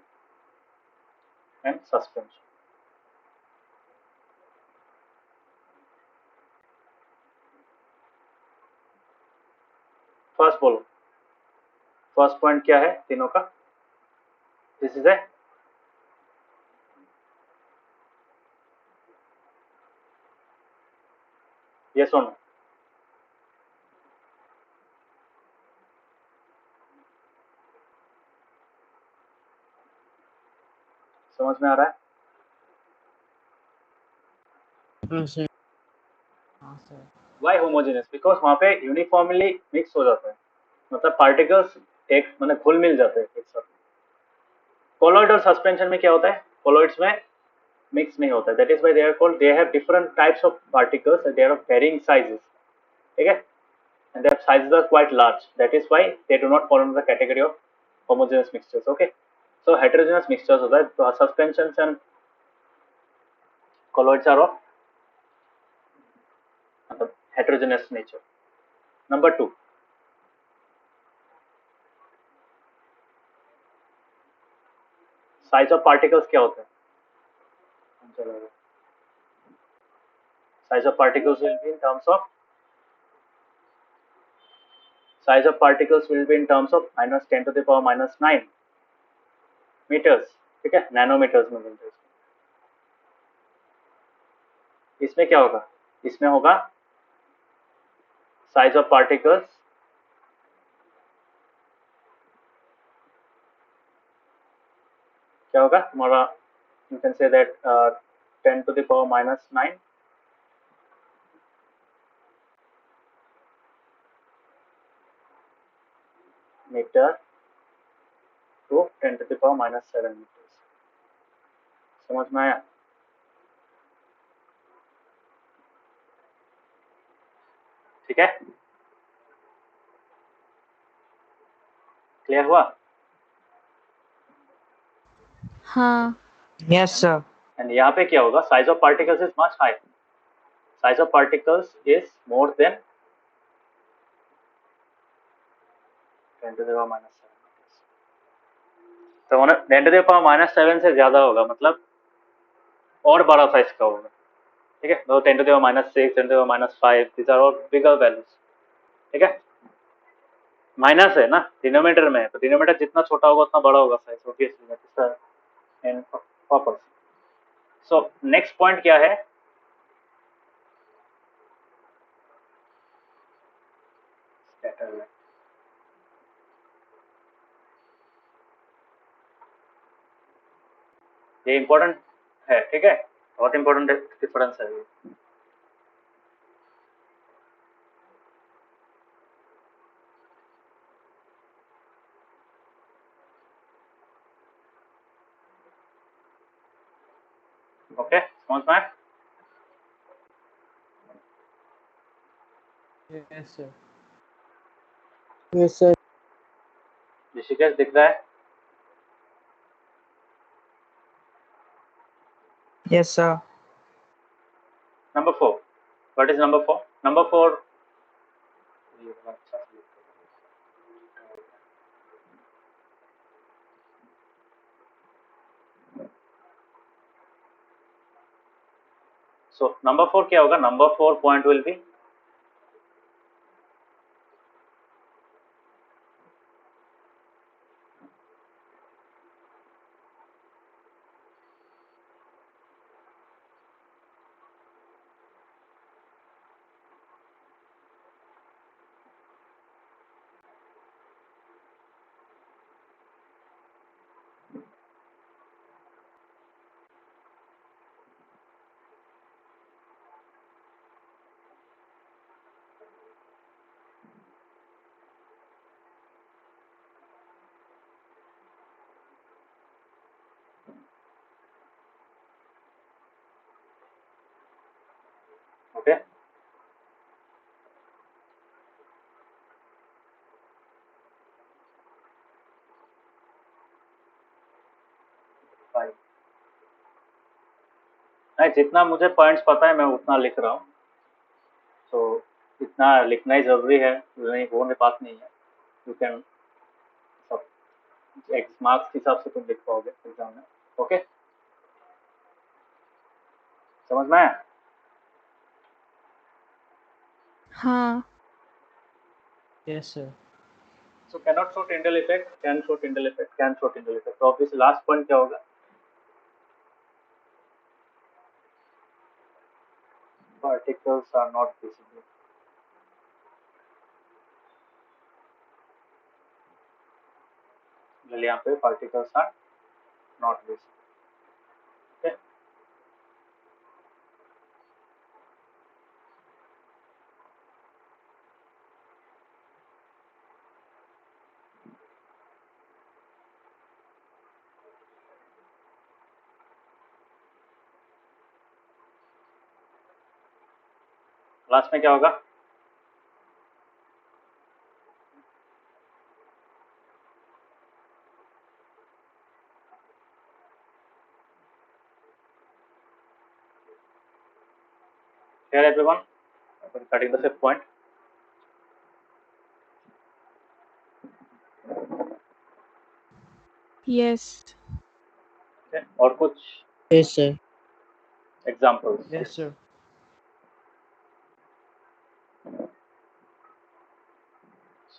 and suspension। First बोलो, फर्स्ट पॉइंट क्या है तीनों का? दिस इज ए यस और नो? समझ में आ रहा है? हाँ सर। हाँ सर। Y homogeneous? बिकॉज वहां पे यूनिफॉर्मली मिक्स हो जाता है, मतलब पार्टिकल्स एक मतलब घुल मिल जाते हैं एक साथ। कोलॉइड और सस्पेंशन में क्या होता है? कोलॉइड्स में मिक्स नहीं होता है, that is why they are called, they have different types of particles and they are of varying sizes, ठीक है, and their sizes are quite large, that is why they do not fall into the category of homogeneous mixtures. Okay, so heterogeneous mixtures होता है, तो suspensions and colloids are of मतलब heterogeneous nature. Number 2, size of particles क्या होता है? Size of particles will be in terms of minus 10 to the power minus 9 meters, ठीक है, nanometres में मिलते हैं। इसमें क्या होगा? इसमें होगा size of particles क्या होगा तुम्हारा? You can say that 10 to the power minus 9 meter to 10 to the power minus 7 meters. समझ में आया? ठीक है, क्लियर हुआ? हाँ यस सर। एंड यहाँ पे क्या होगा? Size of particles is much high, size of particles is more than 10 to the power minus 7 meters. तो 10 to the power minus 7 से ज्यादा होगा, मतलब और बड़ा साइज का होगा, ठीक है। तो 10 to the power minus 6, 10 to the power minus 5, these are all bigger values, ठीक है। माइनस है ना, डिनोमिनेटर में है, तो डिनोमिनेटर जितना छोटा होगा उतना बड़ा होगा size, obviously that is the end purpose. So next point क्या है? ये इंपॉर्टेंट है, ठीक है, बहुत इंपॉर्टेंट डिफरेंस है ये। ओके, समझ में आया? Yes sir. Yes sir. Rishikesh दिख रहा है? Yes sir. Number 4, what is number 4? Number 4 so number 4 क्या होगा? Number 4 point will be okay. नहीं, जितना मुझे पॉइंट्स पता है मैं उतना लिख रहा हूँ, तो इतना लिखना ही जरूरी है, नहीं वो बात नहीं है। यू कैन सब मार्क्स के हिसाब से तुम लिख पाओगे एग्जाम में, ओके। समझ में आया? हाँ yes sir. So cannot show Tyndall effect, can show Tyndall effect, can show Tyndall effect. तो ऑब्वियसली लास्ट पॉइंट क्या होगा? Particles are not visible. यहाँ पे particles are not visible. Okay. Last में क्या होगा? Here everyone, cutting the fifth point. Yes. Okay. और कुछ Yes, sir. examples? Yes, sir.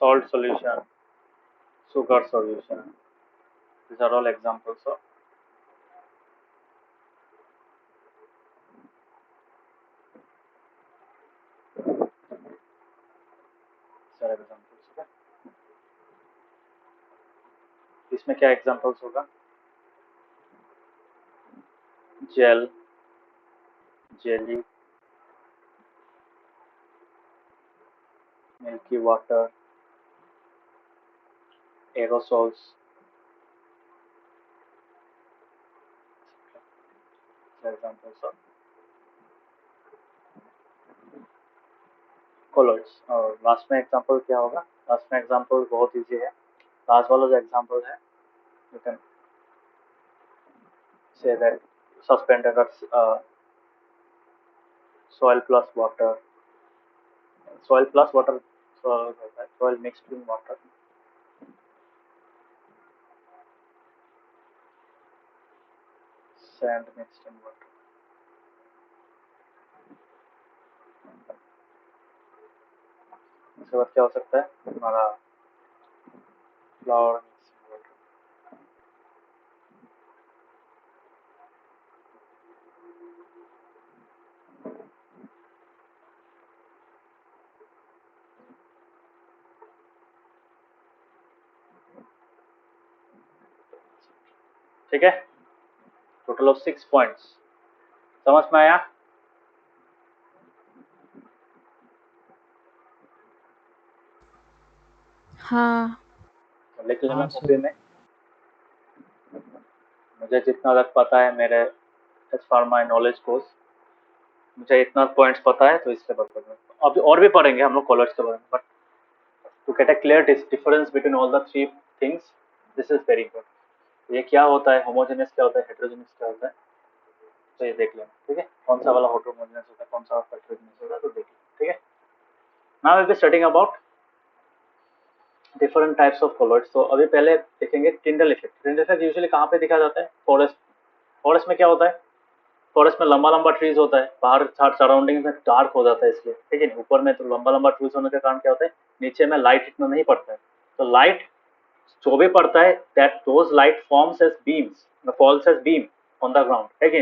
Salt solution, sugar solution. These are all examples of examples. Okay. इसमें क्या examples होगा? Gel, jelly, milky water, aerosols. Examples of colloids. और last में example क्या होगा? Last में एग्जांपल बहुत इजी है. लास्ट वाला जो एग्जांपल है, you can say that suspend अगर soil plus water soil mixed with water. Sand mixed in water. इसके बाद क्या हो सकता है? हमारा फ्लावर mixed in water. ठीक है? Total of 6 points. समझ में आया? हाँ. लेकिन मैं हाँ, कॉपी में मुझे जितना तक पता है, मेरे as far my knowledge course, मुझे इतना पॉइंट्स पता है, तो इससे बता दूँ. अभी और भी पढ़ेंगे हम लोग कॉलेज के बारे में, but to get a clear difference between all the 3 things, this is very good. ये क्या होता है, होमोजेनियस क्या होता है, हेटेरोजेनियस क्या होता है, तो ये देख लेना. ठीक है? कौन सा वाला होमोजेनियस होता है, कौन सा हेटेरोजेनियस होता है, तो देख लेना. ठीक है? Now will be studying about different types of colloids. तो अभी पहले देखेंगे Tyndall effect. Tyndall effect usually कहाँ पे दिखा जाता है? फॉरेस्ट में क्या होता है? फॉरेस्ट में लंबा लंबा ट्रीज होता है, बाहर सराउंडिंग में डार्क हो जाता है, इसलिए. ठीक है? ऊपर में तो लंबा लंबा ट्रीज होने के कारण क्या होता है, नीचे में लाइट इतना नहीं पड़ता है. तो लाइट जो भी पड़ता है, that those light forms as beams, falls as beam on the ground. है कि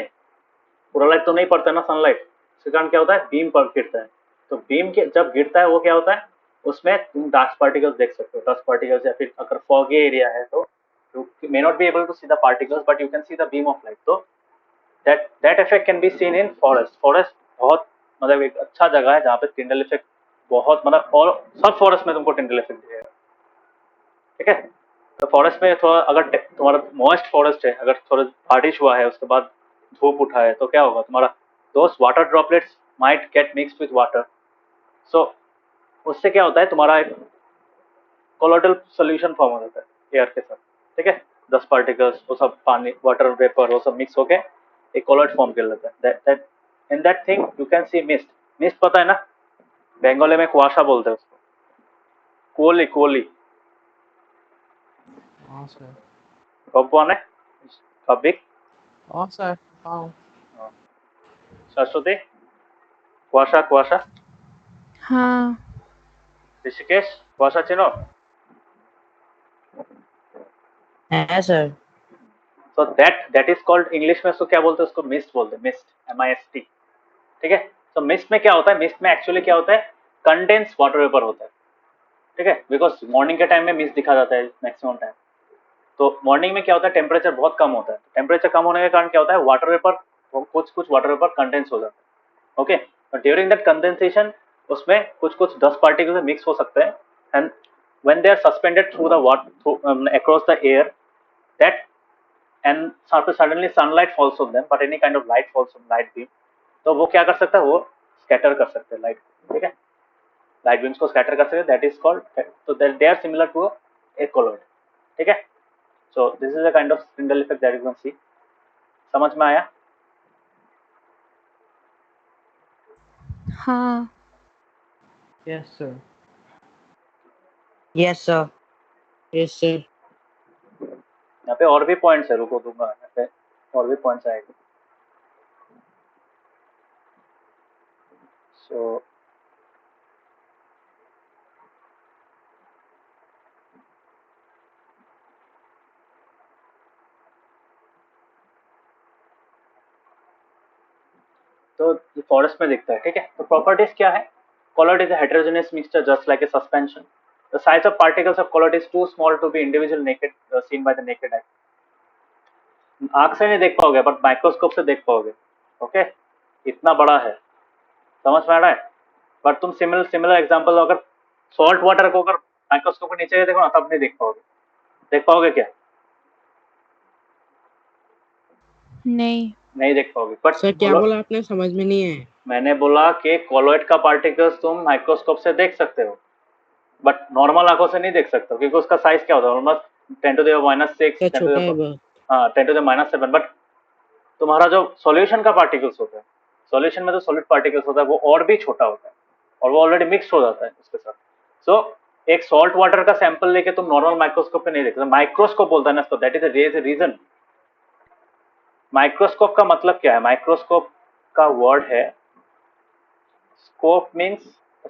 पूरा लाइट तो नहीं पड़ता है ना, सनलाइट. इसके कारण क्या होता है, बीम पर गिरता है. तो बीम के जब गिरता है, वो क्या होता है, उसमें तुम डस्ट पार्टिकल्स देख सकते हो. डस्ट पार्टिकल्स, या फिर अगर फॉगी एरिया है तो you may not be able to see the particles, but you can see the beam of light. तो that effect can be seen in forest. Forest बहुत मतलब एक अच्छा जगह है जहाँ पे टिंडल इफेक्ट बहुत, मतलब और सब फॉरेस्ट में तुमको टिंडल इफेक्ट दिखेगा. ठीक है? तो फॉरेस्ट में थोड़ा, अगर तुम्हारा मॉइस्ट फॉरेस्ट है, अगर थोड़ा बारिश हुआ है, उसके बाद धूप उठा है, तो क्या होगा, तुम्हारा दोस्त water droplets might get mixed with water. So उससे क्या होता है, तुम्हारा एक कोलोइडल सोल्यूशन फॉर्म हो जाता है एयर के साथ. ठीक है? 10 पार्टिकल्स, वो सब पानी, वाटर वेपर, वो सब मिक्स होके एक कोलोइड फॉर्म कर लेता है. That in that thing you can C mist. Mist पता है ना, बंगाली में कुआशा बोलते हैं उसको. कोली कोली. हाँ सर. कब बने कभी हाँ सर. हाँ. सरस्वती, कुआशा कुआशा. हाँ. ऋषिकेश, कुआशा चिनो. है sir. So that is called, English में उसको क्या बोलते हैं, उसको मिस्ट बोलते हैं, मिस्ट, MIST। ठीक है। तो मिस्ट में क्या होता है, मिस्ट में एक्चुअली क्या होता है, कंडेंस वाटर वेपर होता है। ठीक है, बिकॉज मॉर्निंग के टाइम में मिस्ट दिखा जाता है मैक्सिमम टाइम। तो मॉर्निंग में क्या होता है, टेम्परेचर बहुत कम होता है, टेम्परेचर कम होने के कारण क्या होता है, वाटर वेपर, कुछ वाटर वेपर कंडेंस हो जाता है। ओके, ड्यूरिंग दैट कंडेंसेशन उसमें कुछ डस्ट पार्टिकल्स मिक्स हो सकते हैं, and when they are suspended through the water across the air, that and suddenly sunlight falls on them, but any kind of light falls on light beam, तो वो क्या कर सकता है, वो स्कैटर कर सकते हैं लाइट। ठीक है, लाइट बीम्स को स्कैटर कर सकते हैं, दैट इज कॉल्ड, तो they are similar to a colloid. ठीक है, so this is a kind of spindle effect that you can see. समझ में आया? हाँ yes sir. Yes sir. Yes sir. यहाँ पे और भी पॉइंट्स है, रुको दूंगा, यहाँ पे और भी पॉइंट्स आएंगे। सो तो फॉरेस्ट में दिखता है। ठीक है, तो प्रॉपर्टीज क्या है, colloid is a heterogeneous mixture just like a suspension. The size of particles of colloid is too small to be individual naked seen by the naked eye. आंख से नहीं देख पाओगे, बट माइक्रोस्कोप से देख पाओगे। ओके, इतना बड़ा है, समझ में आ रहा है? बट तुम सिमिलर एग्जांपल, अगर सॉल्ट वाटर को अगर माइक्रोस्कोप के नीचे देखो ना, तब नहीं देख पाओगे। देख पाओगे क्या? नहीं। नहीं देख पाओगे। बट सर क्या बोला आपने, समझ में नहीं आया। मैंने बोला कि कॉलोइड का पार्टिकल्स तुम माइक्रोस्कोप से देख सकते हो, बट नॉर्मल आंखों से नहीं देख सकते हो, क्योंकि उसका साइज क्या होता है, ऑलमोस्ट 10⁻⁻⁶, सर छोटा है बहुत। 10⁻⁷। बट तुम्हारा जो सॉल्यूशन का पार्टिकल्स होता है, सॉल्यूशन में जो सॉलिड पार्टिकल्स होता है वो और भी छोटा होता है, और वो ऑलरेडी मिक्स हो जाता है उसके साथ। सो एक सॉल्ट वाटर का सैंपल लेके तुम नॉर्मल माइक्रोस्कोप पे नहीं देख सकते। माइक्रोस्कोप बोलता है ना इसको, that is a reason. Microscope का मतलब क्या है, माइक्रोस्कोप का वर्ड है स्कोप, मीन्स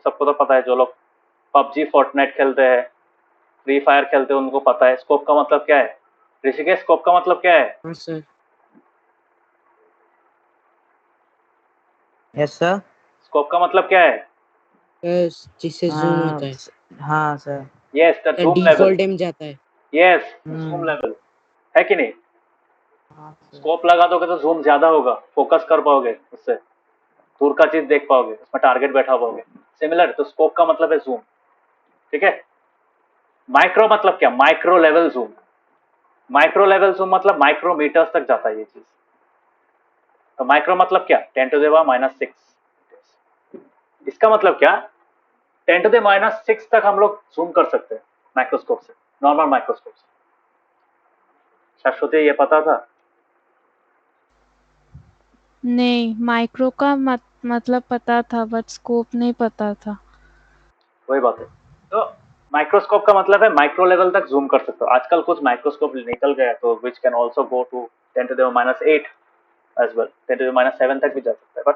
सबको तो पता है, जो लोग पबजी फोर्टनाइट खेलते हैं, फ्री फायर खेलते हैं, उनको पता है स्कोप का मतलब क्या है। ऋषिकेश, स्कोप का मतलब क्या है? हाँ सर। Yes sir. स्कोप का मतलब क्या है? जिससे जूम होता है। हाँ sir. Yes, the sir zoom level. Default time जाता है। यस, जूम लेवल, है कि नहीं? हाँ सर। स्कोप लगा दोगे तो जूम ज्यादा होगा, फोकस कर पाओगे, उससे दूर का चीज देख पाओगे, उसमें टारगेट बैठा पाओगे। सिमिलर, तो स्कोप का मतलब है जूम। ठीक है। माइक्रो मतलब क्या, micro level zoom. Micro level zoom मतलब माइक्रोमीटर्स तक जाता है ये चीज। तो माइक्रो मतलब क्या, 10⁻⁻⁶। इसका मतलब क्या, 10⁻⁶ तक हम लोग जूम कर सकते हैं माइक्रोस्कोप से, नॉर्मल माइक्रोस्कोप से। शाश्वती, ये पता था? नहीं, माइक्रो का मतलब पता था, बट स्कोप नहीं पता था। वही बात है। तो माइक्रोस्कोप का मतलब है माइक्रो लेवल तक जूम कर सकते हो। आजकल कुछ माइक्रोस्कोप निकल गया, तो which can also go to 10⁻⁸ as well, 10⁻⁷ तक भी जा सकता है। बट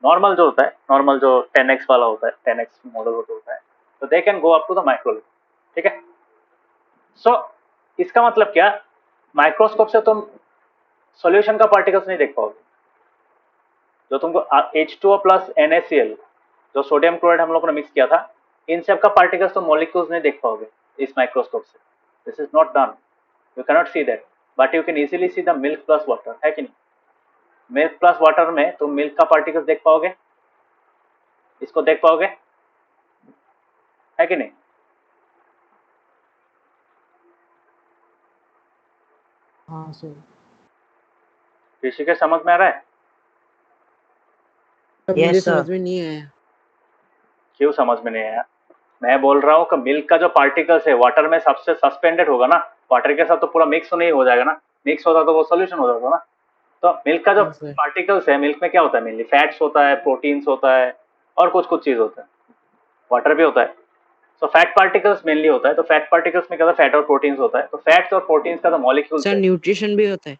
नॉर्मल जो होता है, नॉर्मल जो 10x वाला होता है, 10x मॉडल होता है, तो they can go up to the micro level. ठीक है। सो इसका मतलब क्या, माइक्रोस्कोप से तुम सॉल्यूशन का पार्टिकल्स नहीं देख पाओगे। जो तुमको H2O प्लस NaCl, जो सोडियम क्लोराइड हम लोग ने मिक्स किया था, इन सब का पार्टिकल्स तो मॉलिक्यूल्स नहीं देख पाओगे इस माइक्रोस्कोप से। This is not done, you cannot see that, but you can easily see the milk plus water, है कि नहीं? मिल्क प्लस वाटर में तुम मिल्क का पार्टिकल्स देख पाओगे, इसको देख पाओगे, है कि नहीं? हाँ सर। ऋषिकेश, समझ में आ रहा है? तो मुझे समझ में नहीं आया। क्यों समझ में नहीं आया? मैं बोल रहा हूँ कि मिल्क का जो पार्टिकल्स है वाटर में सबसे सस्पेंडेड होगा ना, वाटर के साथ तो पूरा मिक्स नहीं हो जाएगा ना, मिक्स होता तो वो सोल्यूशन हो जाता ना। तो मिल्क का जो हाँ सर। पार्टिकल्स है, मिल्क में क्या होता है, मेनली फैट्स होता है, प्रोटीन्स होता है, और कुछ कुछ चीज होता है, वाटर भी होता है। तो फैट पार्टिकल्स मेनली होता है। तो फैट पार्टिकल्स में क्या होता है, फैट और प्रोटीन्स होता है। तो फैट्स और प्रोटीन्स का तो मॉलिक्यूल्स सर है। न्यूट्रिशन भी होता है।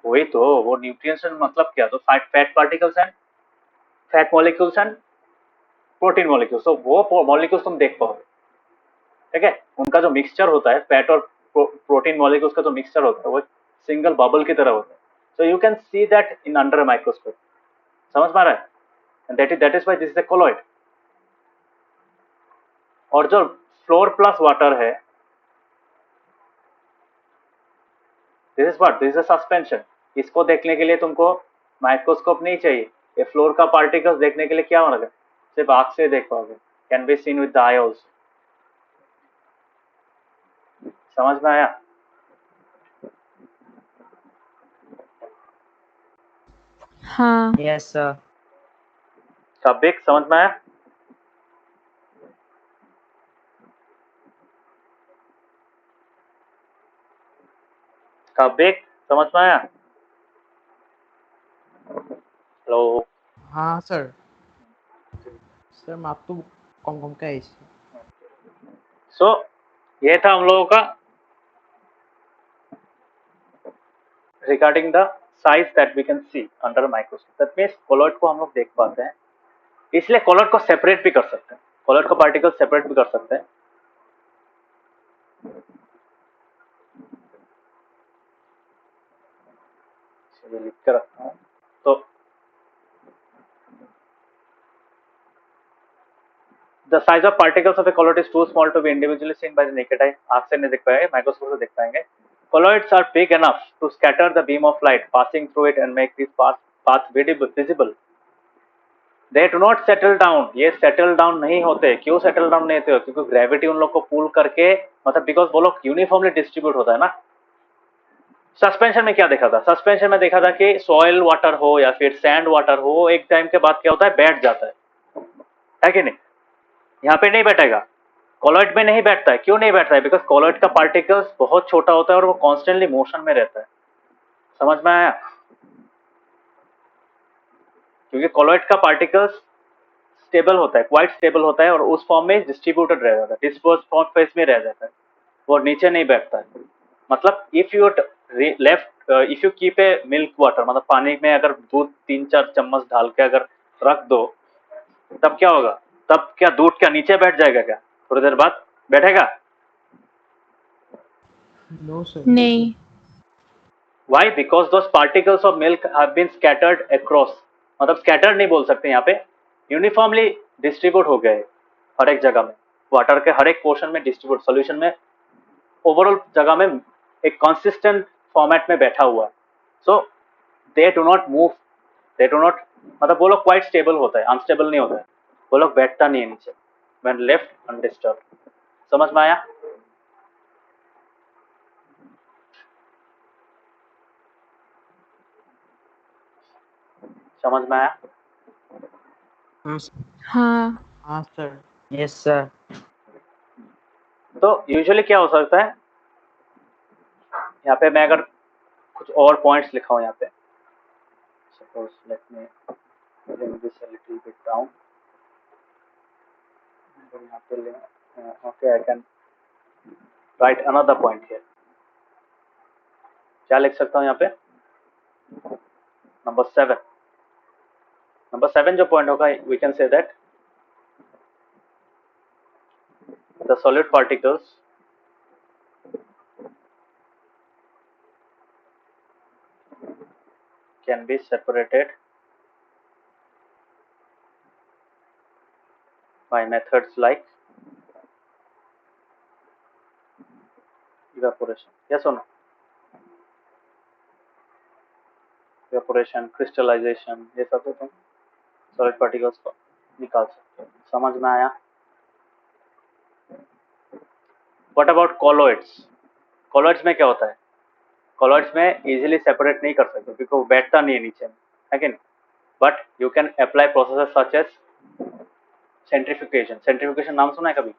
वही तो, वो न्यूट्रिएंट्स मतलब क्या, तो fat particles and fat molecules and protein molecules, तो वो मॉलिक्यूल्स तुम देख पाओगे। ठीक है, उनका जो मिक्सचर होता है फैट और प्रोटीन मॉलिक्यूल्स का जो मिक्सचर होता है वो सिंगल बबल की तरह होता है. So you can see that in under a microscope. समझ में आ रहा है? And that is why this is a colloid. और जो फ्लोर प्लस वाटर है, this is what, this is a suspension. इसको देखने के लिए तुमको माइक्रोस्कोप नहीं चाहिए. ये फ्लोर का पार्टिकल्स देखने के लिए क्या होना है, सिर्फ आंख से देख पाओगे. Can be seen with the I also. समझ में आया? हाँ. Yes, sir. टॉपिक समझ में आया? टॉपिक समझ में आया? हेलो. हाँ सर. सर मैं आप तो कम का है. सो ये था हम लोगों का regarding the size that we can see under microscope. That means colloid को हम लोग देख पाते हैं, इसलिए कोलॉइड को सेपरेट भी कर सकते हैं. कोलॉइड का पार्टिकल सेपरेट भी कर सकते हैं. चलिए लिख कर रखता हूँ. तो the size of particles of a colloid is too small to be individually seen by the naked eye. आँख से नहीं देख पाएंगे, माइक्रोस्कोप से देख पाएंगे. Colloids are big enough to scatter the beam of light passing through it and make this path visible. They do not settle down. ये settle down नहीं होते. क्यों settle down नहीं होते? क्योंकि gravity उन लोग को pull करके, मतलब because वो लोग uniformly distribute होता है ना. सस्पेंशन में क्या देखा था? सस्पेंशन में देखा था कि सॉइल वाटर हो या फिर सैंड वाटर हो, एक टाइम के बाद क्या होता है, बैठ जाता है कि नहीं? यहाँ पे नहीं बैठेगा. कोलॉइड में नहीं बैठता है. क्यों नहीं बैठता है? बिकॉज कोलॉइड का पार्टिकल्स बहुत छोटा होता है और वो कॉन्स्टेंटली मोशन में रहता है. समझ में आया? क्योंकि कोलॉइड का पार्टिकल्स स्टेबल होता है, क्वाइट स्टेबल होता है और उस फॉर्म में डिस्ट्रीब्यूटेड रह जाता है, डिस्पर्स फॉर्म फेस में रह जाता है, वो नीचे नहीं बैठता है. मतलब if you if you keep a milk water, मतलब पानी में अगर दूध 3-4 चम्मच डाल के अगर रख दो, तब क्या होगा? तब क्या दूध क्या नीचे बैठ जाएगा? क्या थोड़ी देर बाद बैठेगा? No sir. नहीं. Why? Because those particles of milk have been scattered across. मतलब scattered नहीं बोल सकते यहाँ पे, यूनिफॉर्मली डिस्ट्रीब्यूट हो गए हर एक जगह में, वाटर के हर एक पोर्शन में डिस्ट्रीब्यूट, सोल्यूशन में ओवरऑल जगह में एक कंसिस्टेंट फॉर्मेट में बैठा हुआ है. So they do not move, they do not, मतलब वो लोग क्वाइट स्टेबल होता है, अनस्टेबल नहीं होता है. वो लोग बैठता नहीं है नीचे व्हेन लेफ्ट अनडिस्टर्ब. समझ में आया? समझ में आया? हाँ. हाँ सर. Yes, sir. तो यूजुअली क्या हो सकता है, यहाँ पे मैं अगर कुछ और पॉइंट्स लिखा हूँ यहाँ पे, suppose let me bring this a little bit down. यहाँ पे okay, I can write another point here. क्या लिख सकता हूँ यहाँ पे? नंबर 7 जो पॉइंट होगा, we can say that the solid particles can be separated by methods like evaporation. Yes or no? Evaporation, crystallization, ये सब तो तुम सॉलिड पार्टिकल्स को निकाल सकते हो. समझ में आया? What about colloids? कॉलॉइड्स में क्या होता है? कॉलॉइड्स में इजीली सेपरेट नहीं कर सकते क्योंकि वो बैठता नहीं है नीचे में, है कि नहीं? But you can apply processes such as centrifugation. Centrifugation नाम सुना है कभी?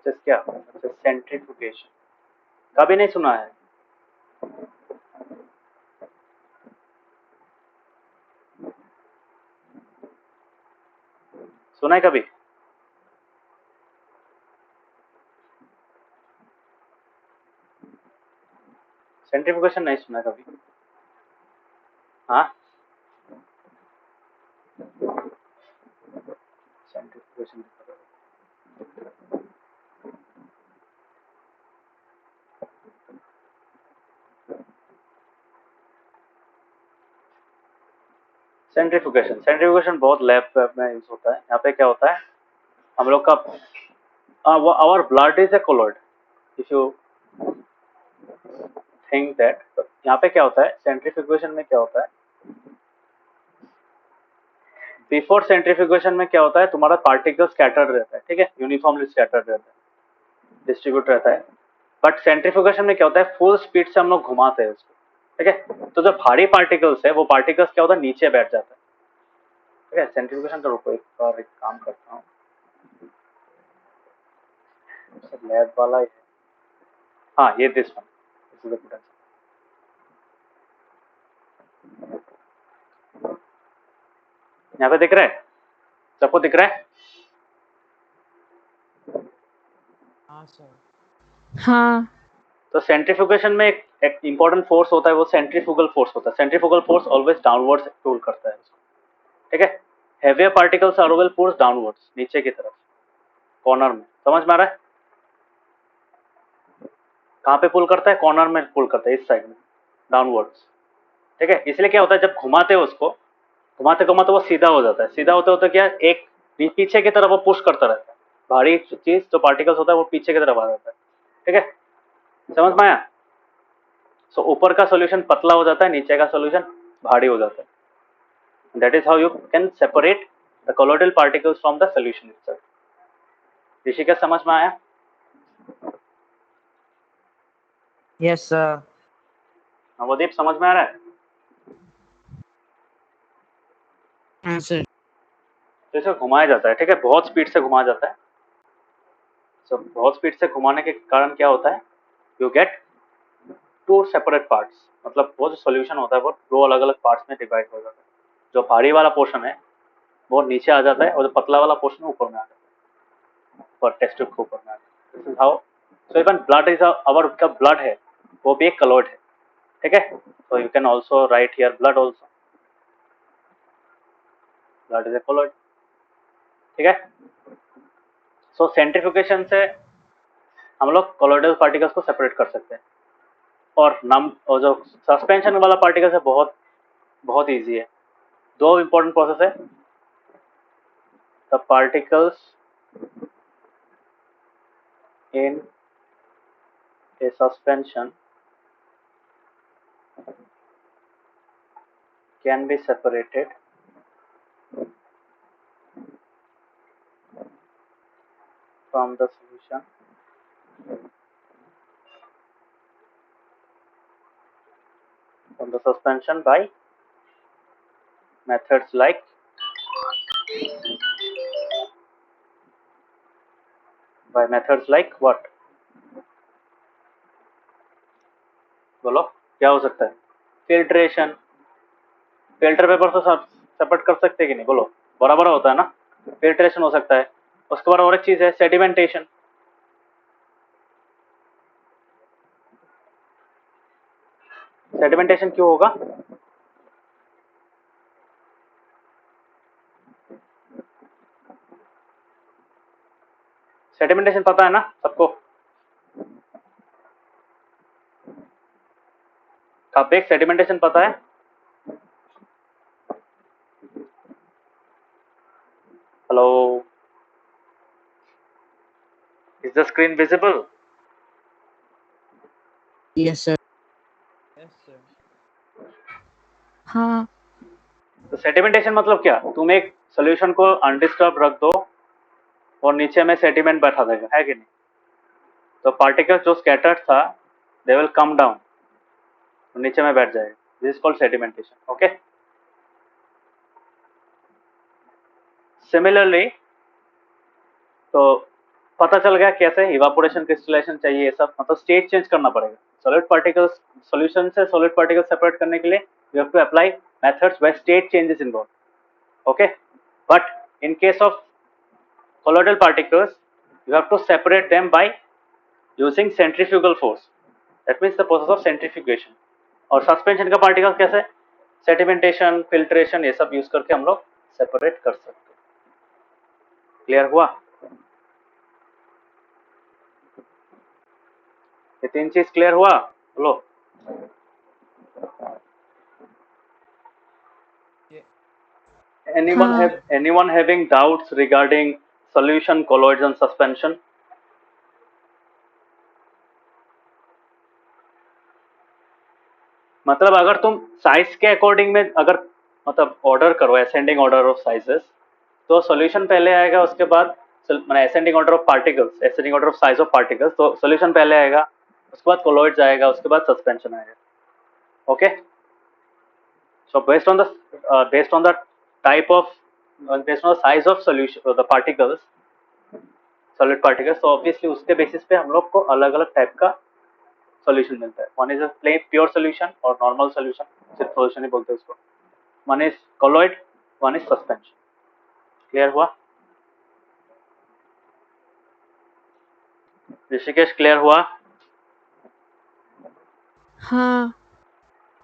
प्रोसेस क्या? सेंट्रीफ्यूगेशन। कभी नहीं सुना है? सुना है कभी? सेंट्रीफ्यूगेशन नहीं सुना है कभी? हाँ, सेंट्रीफ्यूगेशन। सेंट्रीफ्यूगेशन बहुत लैब में यूज होता है। यहाँ पे क्या होता है, हम लोग का our blood is a colloid, if you think that. यहाँ पे क्या होता है, सेंट्रीफ्यूगेशन में क्या होता है, बिफोर सेंट्रीफ्यूगेशन में क्या होता है, तुम्हारा पार्टिकल स्कैटर्ड रहता है, ठीक है, यूनिफॉर्मली स्कैटर्ड रहता है, डिस्ट्रीब्यूट रहता है। बट सेंट्रीफ्यूगेशन में क्या होता है, फुल स्पीड से हम लोग घुमाते हैं उसको, ठीक है। तो जो भारी पार्टिकल्स है वो पार्टिकल्स क्या होता है, नीचे बैठ जाता है, ठीक है। सेंट्रीफ्यूगेशन का रुको, एक बार एक काम करता हूँ, लैब वाला है। हाँ, ये this one, this is the good. यहाँ पे दिख रहा है, सबको दिख रहा है? हाँ सर। हाँ। तो सेंट्रीफ्यूगेशन में एक इंपॉर्टेंट फोर्स होता है, वो सेंट्रीफ्यूगल फोर्स होता है। Centrifugal force always downwards pull करता है उसको, ठीक है। Heavier particles are always pulled downwards, नीचे की तरफ, कॉर्नर में। समझ में आ रहा है? कहाँ पे पुल करता है? कॉर्नर में पुल करता है, इस साइड में, डाउनवर्ड्स, ठीक है। इसलिए क्या होता है, जब घुमाते हो उसको, घुमाते घुमाते वो सीधा हो जाता है। सीधा होते होते क्या, एक पीछे की तरफ वो पुश करता रहता है, भारी चीज जो पार्टिकल्स होता है वो पीछे की तरफ आ जाता है, ठीक है। समझ में आया? सो ऊपर का सॉल्यूशन पतला हो जाता है, नीचे का सॉल्यूशन भारी हो जाता है। That is how you can separate the colloidal particles from the solution itself. Rishikesh, समझ में आया? Yes sir. नवदीप, समझ में आ रहा है? हाँ सर। तो इसे घुमाया जाता है, ठीक है, बहुत स्पीड से घुमाया जाता है। सो बहुत स्पीड से घुमाने के कारण क्या होता है, you get to separate parts, मतलब वो जो सॉल्यूशन होता है वो दो अलग अलग पार्ट्स में डिवाइड हो जाता है। जो भारी वाला पोर्शन है वो नीचे आ जाता है और जो पतला वाला पोर्शन ऊपर में आ जाता है, ऊपर टेस्ट ट्यूब के ऊपर में आ जाता है। This is how. So even blood is our, का ब्लड है वो भी एक कलॉइड है, ठीक है। So you can also write here blood also, blood is a colloid, ठीक है। सो सेंट्रीफ्यूगेशन से हम लोग कोलोइडल पार्टिकल्स को सेपरेट कर सकते हैं। और जो सस्पेंशन वाला पार्टिकल्स है बहुत बहुत ईजी है। दो इंपॉर्टेंट प्रोसेस है, the particles in a suspension can be separated from the solution from the suspension methods like by methods like what? बोलो क्या हो सकता है? फिल्ट्रेशन। फिल्टर पेपर तो सब सेपरेट कर सकते हैं कि नहीं, बोलो, बराबर होता है ना। फिल्ट्रेशन हो सकता है। उसके बाद और एक चीज है सेडिमेंटेशन। सेडिमेंटेशन क्यों होगा? सेडिमेंटेशन पता है ना सबको? कापेक सेडिमेंटेशन पता है? Hello, is the screen visible? Yes sir. Yes sir. हाँ। तो सेडिमेंटेशन मतलब क्या, तुम एक सॉल्यूशन को अनडिस्टर्ब रख दो और नीचे में सेडिमेंट बैठा देगा, है कि नहीं। तो पार्टिकल जो स्कैटर्ड था दे विल कम डाउन, नीचे में बैठ जाएगा। This is called sedimentation, okay. Similarly, तो पता चल गया कैसे इवापोरेशन क्रिस्टलाइजेशन चाहिए, ये सब मतलब स्टेट चेंज करना पड़ेगा। सॉलिड पार्टिकल्स सॉल्यूशन से सॉलिड पार्टिकल्स सेपरेट करने के लिए you have to apply methods where state changes involve, okay, but in case of colloidal particles you have to separate them by using centrifugal force, that means the process of centrifugation। और suspension का particles कैसे, sedimentation, filtration, ये सब use करके हम लोग separate कर सकते हैं। क्लियर हुआ? ये तीन चीज क्लियर हुआ? बोलो। हाँ। anyone having doubts regarding solution, colloids and suspension? मतलब अगर तुम साइज के अकॉर्डिंग में अगर मतलब ऑर्डर करो असेंडिंग ऑर्डर ऑफ साइजेस, तो सॉल्यूशन पहले आएगा, उसके बाद मैंने ascending order of particles, ascending order of size of particles, तो सॉल्यूशन पहले आएगा, उसके बाद कोलॉइड्स आएगा, उसके बाद सस्पेंशन आएगा। Okay, so based on the type of based on the size of solution the particles, solid particles, तो ऑब्वियसली उसके बेसिस पे हम लोग को अलग अलग टाइप का सॉल्यूशन मिलता है। One is a plain pure solution और नॉर्मल सॉल्यूशन, सिर्फ सॉल्यूशन ही बोलते हैं उसको। One is colloid, one is suspension. Clear हुआ? ऋषिकेश क्लियर हुआ? हाँ।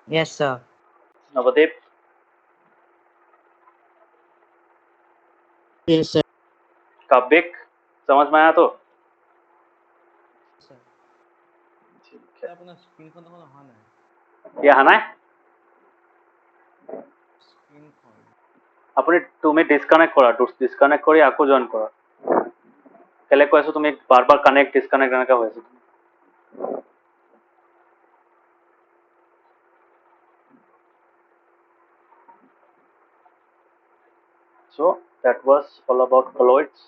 Yes, sir. Navdeep? Yes, sir. काव्यिक समझ में आया? तो ठीक है, আপোনাৰ স্ক্ৰীনখন দেখোন অহা নাই ये है ना, স্ক্ৰীনখন আপুনি তুমি ডিসকানেক্ট কৰি আকৌ জয়েন কৰা। কেলে কৈ আছো, তুমি বাৰ বাৰ কানেক্ট ডিসকানেক্ট এনেকা হৈ আছে। So that was all about colloids.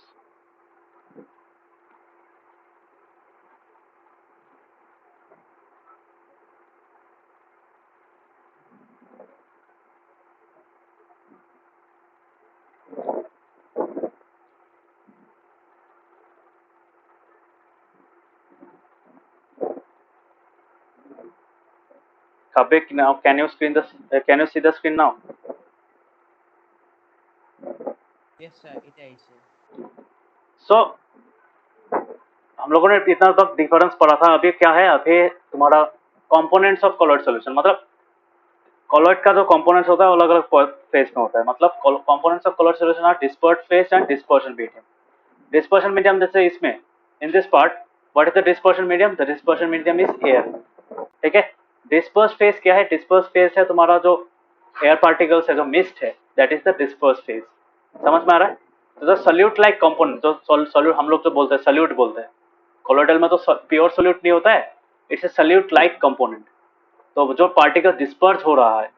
Kabik, now can you see the screen now? Yes, sir. It is. So हम लोगों ने इतना तक डिफरेंस पढ़ा था। अभी क्या है, अभी तुम्हारा कंपोनेंट्स ऑफ कॉलॉइड सॉल्यूशन, मतलब कॉलॉइड का जो कंपोनेंट्स होता है वो अलग अलग फेज में होता है। मतलब components of colloid solution are dispersed phase and dispersion medium. Dispersion medium जैसे इसमें, in this part, what is the dispersion medium? The dispersion medium is air. ठीक है, डिस्पर्स फेज क्या है? डिस्पर्स फेज है तुम्हारा जो एयर पार्टिकल्स है, जो मिस्ट है, that is the disperse phase. समझ में आ रहा है? तो द सल्यूट लाइक कंपोनेंट, जो सल्यूट हम लोग जो बोलते हैं, सल्यूट बोलते हैं। कोलोइडल में तो प्योर सल्यूट नहीं होता है, it's a solute like component. तो जो पार्टिकल डिस्पर्स हो रहा है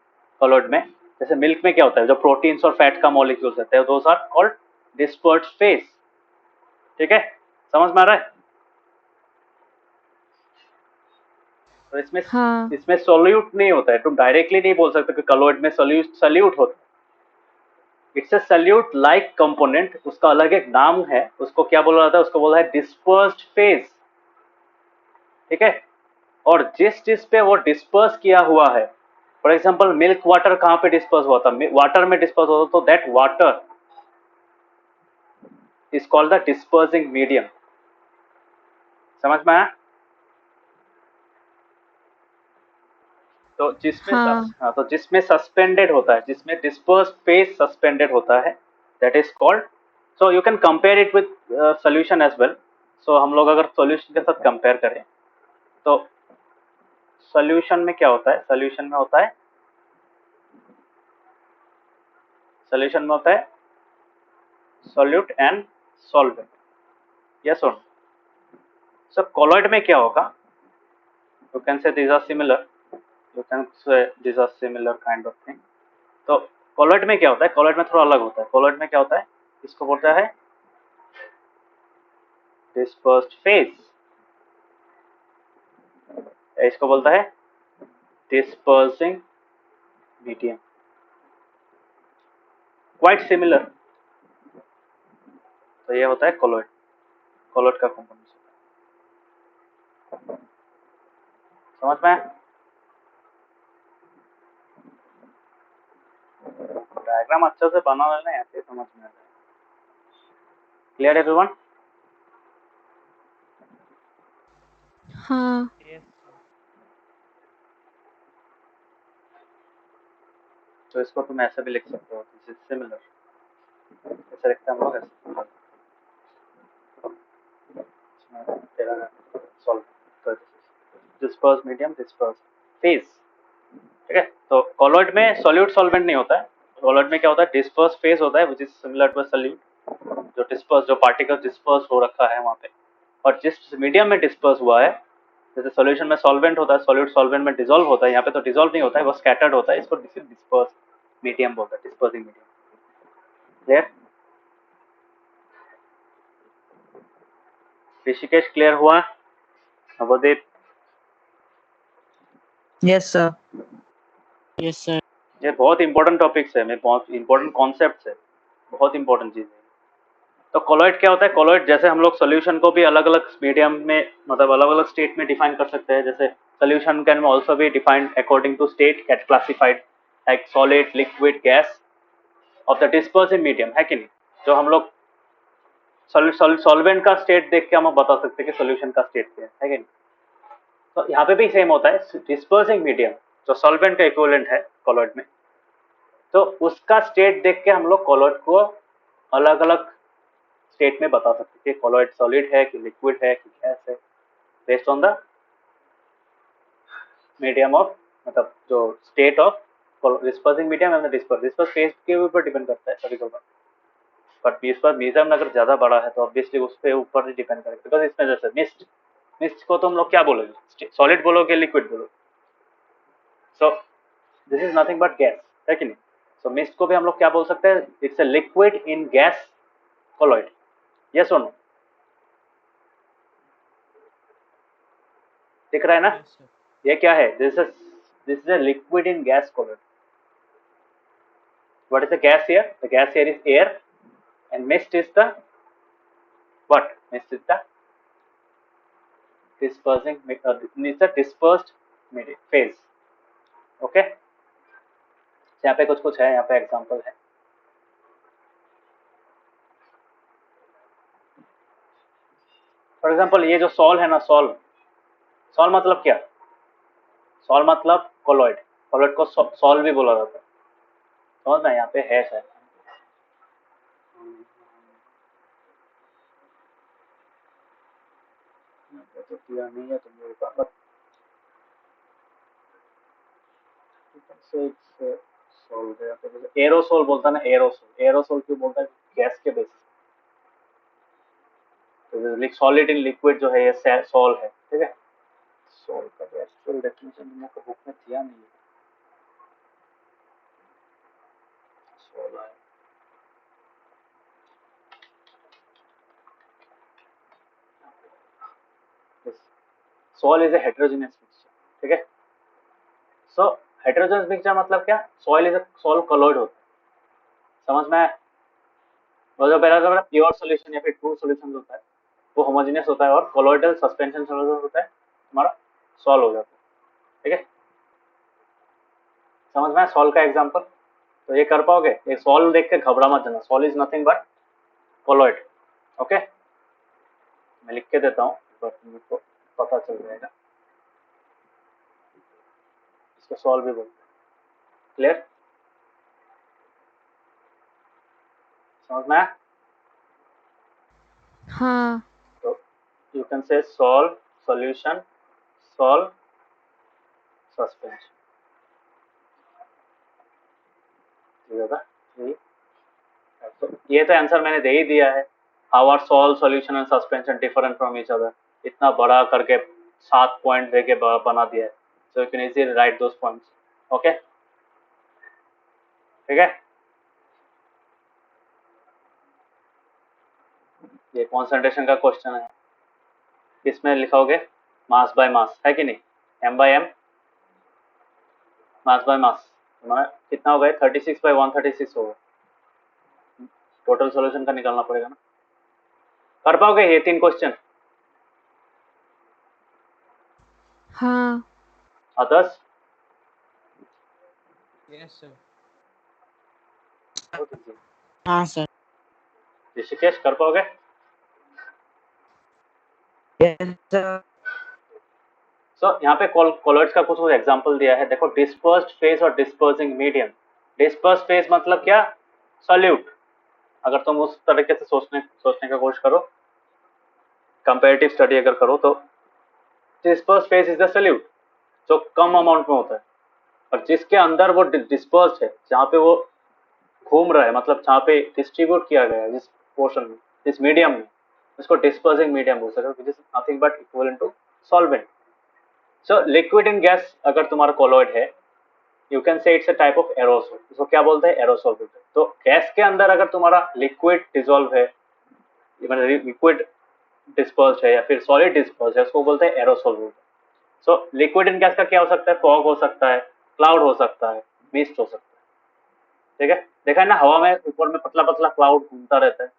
कोलोइड में, जैसे मिल्क में क्या होता है, जो प्रोटीन्स और फैट का मॉलिक्यूल्स होते हैं, those are called disperse phase. ठीक है, समझ में आ रहा है? तो हाँ। इसमें सोल्यूट नहीं होता है, तुम डायरेक्टली नहीं बोल सकते कि कॉलोइड में सल्यूट होता है। It's a solute like component, उसका अलग एक नाम है, उसको क्या बोला जाता है? उसको बोला है डिस्पर्स्ड फेज। ठीक है, और जिस चीज पे वो डिस्पर्स किया हुआ है, फॉर एग्जाम्पल मिल्क वाटर कहाँ पे डिस्पर्स हुआ था? वाटर में डिस्पर्स होता, तो that water is called the dispersing medium. समझ में आया? तो जिसमें सस्पेंडेड होता है, जिसमें डिस्पर्स फेज सस्पेंडेड होता है, that is called, so you can compare it with solution as well. So हम लोग अगर सॉल्यूशन के साथ कंपेयर करें, तो सॉल्यूशन में क्या होता है? सॉल्यूशन में होता है सॉल्यूट एंड सॉल्वेंट। यस और नो? सो कोलॉइड में क्या होगा? You can say these are similar, you can say these are similar kind of thing. तो कोलॉइड में क्या होता है? कोलॉइड में थोड़ा अलग होता है। कोलॉइड में क्या होता है? इसको बोलता है डिस्पर्स्ड फेज, इसको बोलता है डिस्पर्सिंग मीडियम। Quite similar. तो ये होता है कोलॉइड। कॉलोइड का कंपोनेंट्स होता है। समझ में? डायग्राम अच्छे से बना लेना, ऐसे समझ में आ जाए। Clear everyone? हाँ तो इसको तुम ऐसे भी लिख सकते हो, दिस इज सिमिलर, ऐसे लिखते हैं हम लोग ऐसे तेरा solve disperse medium disperse phase. ठीक है, तो कॉलोइड में सॉल्यूट सॉल्वेंट नहीं होता है। कॉलोइड में क्या होता है, डिस्पर्स फेज होता है, which is similar to solute, जो डिस्पर्स, जो पार्टिकल डिस्पर्स हो रखा है वहां पे। और जिस मीडियम में डिस्पर्स हुआ है, जैसे सॉल्यूशन में सॉल्वेंट होता है, सॉल्यूट सॉल्वेंट में डिसॉल्व होता है, यहाँ पे तो डिसॉल्व नहीं होता है, वो स्कैटर्ड होता है, इसको डिस्पर्स मीडियम बोलते हैं, dispersing medium. Clear? Rishikesh clear हुआ? Navdeep? Yes, sir. Yes, sir. ये बहुत इंपॉर्टेंट टॉपिक्स है, मैं बहुत इंपॉर्टेंट कॉन्सेप्ट्स है, बहुत इंपॉर्टेंट चीज है। तो कॉलोइड क्या होता है? कॉलोइड जैसे हम लोग सोल्यूशन को भी अलग अलग मीडियम में, मतलब अलग अलग स्टेट में डिफाइन कर सकते हैं। जैसे solution can also be defined according to state, get classified like solid, liquid, gas of the dispersive medium, है कि नहीं? जो हम लोग सॉल्वेंट का स्टेट देख के हम बता सकते हैं कि सोल्यूशन का स्टेट क्या है कि नहीं? तो यहाँ पे भी सेम होता है, डिस्पर्सिंग मीडियम जो सॉल्वेंट का इक्विवेलेंट है कॉलोइड में, तो उसका स्टेट देख के हम लोग कॉलोइड को अलग अलग स्टेट में बता सकते हैं कि कॉलोइड सॉलिड है कि लिक्विड है कि गैस है, based on the medium of, मतलब जो state of dispersing medium and disperse phase के ऊपर डिपेंड करता है कभी कभार। बट डिस्पर्स मीडियम अगर ज़्यादा बड़ा है तो ऑब्वियसली उस पर ऊपर ही डिपेंड करेगा, बिकॉज इसमें जैसे मिस्ट को तो हम लोग क्या बोलोगे, सॉलिड बोलोगे, लिक्विड बोलोगे? सो this is nothing but gas, है कि नहीं? सो मिस्ट को भी हम लोग क्या बोल सकते हैं, it's a liquid in gas colloid, yes और नो? दिख रहा है ना? Yes, sir. ये क्या है, this is a liquid in gas colloid. What is the gas here? The gas here is air, and mist is the what? Mist is the dispersing, it's a dispersed phase. Okay? यहाँ पे कुछ है, यहाँ पे example है। For example ये जो sol है ना, सॉल मतलब क्या? सॉल मतलब कॉलोइड, कॉलोइड को सॉल भी बोला जाता है। समझ ना, यहाँ पे है शायद, तो दिया नहीं है तुम लोगों का, बट एरोसोल बोलता है ना, एरोसोल क्यों बोलता है? गैस के बेसिस, सॉलिड इन लिक्विड जो है ये सॉल है, ठीक है? सॉल का एक्चुअल डेफिनेशन तुम लोग को बुक में दिया नहीं है। सॉल है, sol is a heterogeneous mixture, ठीक है? सो हेटेरोजेनियस मिक्सचर मतलब क्या? सॉल कॉलोइड होता है, समझ में आया? और जो पहला प्योर सॉल्यूशन या फिर ट्रू सॉल्यूशन होता है वो होमोजेनियस होता है, और कॉलोइडल सस्पेंशन सॉल्यूशन होता है हमारा सॉल हो जाता है, ठीक है? समझ में आया सॉल का एग्जांपल? तो ये कर पाओगे? ये सॉल देख के घबरा मत जाना, sol is nothing but colloid. Okay, मैं लिख के देता हूँ, तुमको पता चल जाएगा। इसको सॉल भी बोलते हैं। क्लियर? समझ में आया? हाँ तो यू कैन से सॉल्व, सॉल्यूशन, सॉल्व, सस्पेंशन, ठीक होगा? तो ये तो आंसर मैंने दे ही दिया है। How are sol, solution and suspension different from each other, इतना बड़ा करके 7 पॉइंट देके बना दिया है, so you can easily write those points. Okay, ठीक है? ये कॉन्सेंट्रेशन का क्वेश्चन है, इसमें लिखोगे मास बाय मास, है कि नहीं? M by M, mass by mass, हमारा कितना हो गया? 36/136 होगा। टोटल सॉल्यूशन का निकालना पड़ेगा ना, कर पाओगे ये 3 क्वेश्चन? हाँ अदर्स? Yes sir. हाँ सर। ऋषिकेश कर पाओगे? Yes sir. सो यहाँ पे कॉलॉइड्स का कुछ एग्जांपल दिया है, देखो डिस्पर्स्ड फेज और डिस्पर्सिंग मीडियम। डिस्पर्स्ड फेज मतलब क्या? सॉल्यूट। अगर तुम उस तरीके से सोचने का कोशिश करो, कंपैरेटिव स्टडी अगर करो तो dispersed phase is the solute जो कम अमाउंट में होता है, और जिसके अंदर वो डिस्पर्स्ड है, जहाँ पे वो घूम रहा है, मतलब जहाँ पे डिस्ट्रीब्यूट किया गया है जिस पोर्शन में, जिस मीडियम में, उसको डिस्पर्सिंग मीडियम बोल सकते हो, which is nothing but equivalent to solvent. So liquid in gas अगर तुम्हारा कॉलॉइड है, you can say it's a type of aerosol. इसको क्या बोलते हैं? एरोसोल बोलते हैं। तो गैस के अंदर अगर तुम्हारा लिक्विड डिसॉल्व है, लिक्विड डिस्पर्स है या फिर सॉलिड डिस्पर्स है, उसको बोलते हैं एरोसोल बोलते हैं। सो लिक्विड इन गैस का क्या हो सकता है? फॉग हो सकता है, क्लाउड हो सकता है, मिस्ट हो सकता है। ठीक है, देखा है ना, हवा में ऊपर में पतला पतला क्लाउड घूमता रहता है,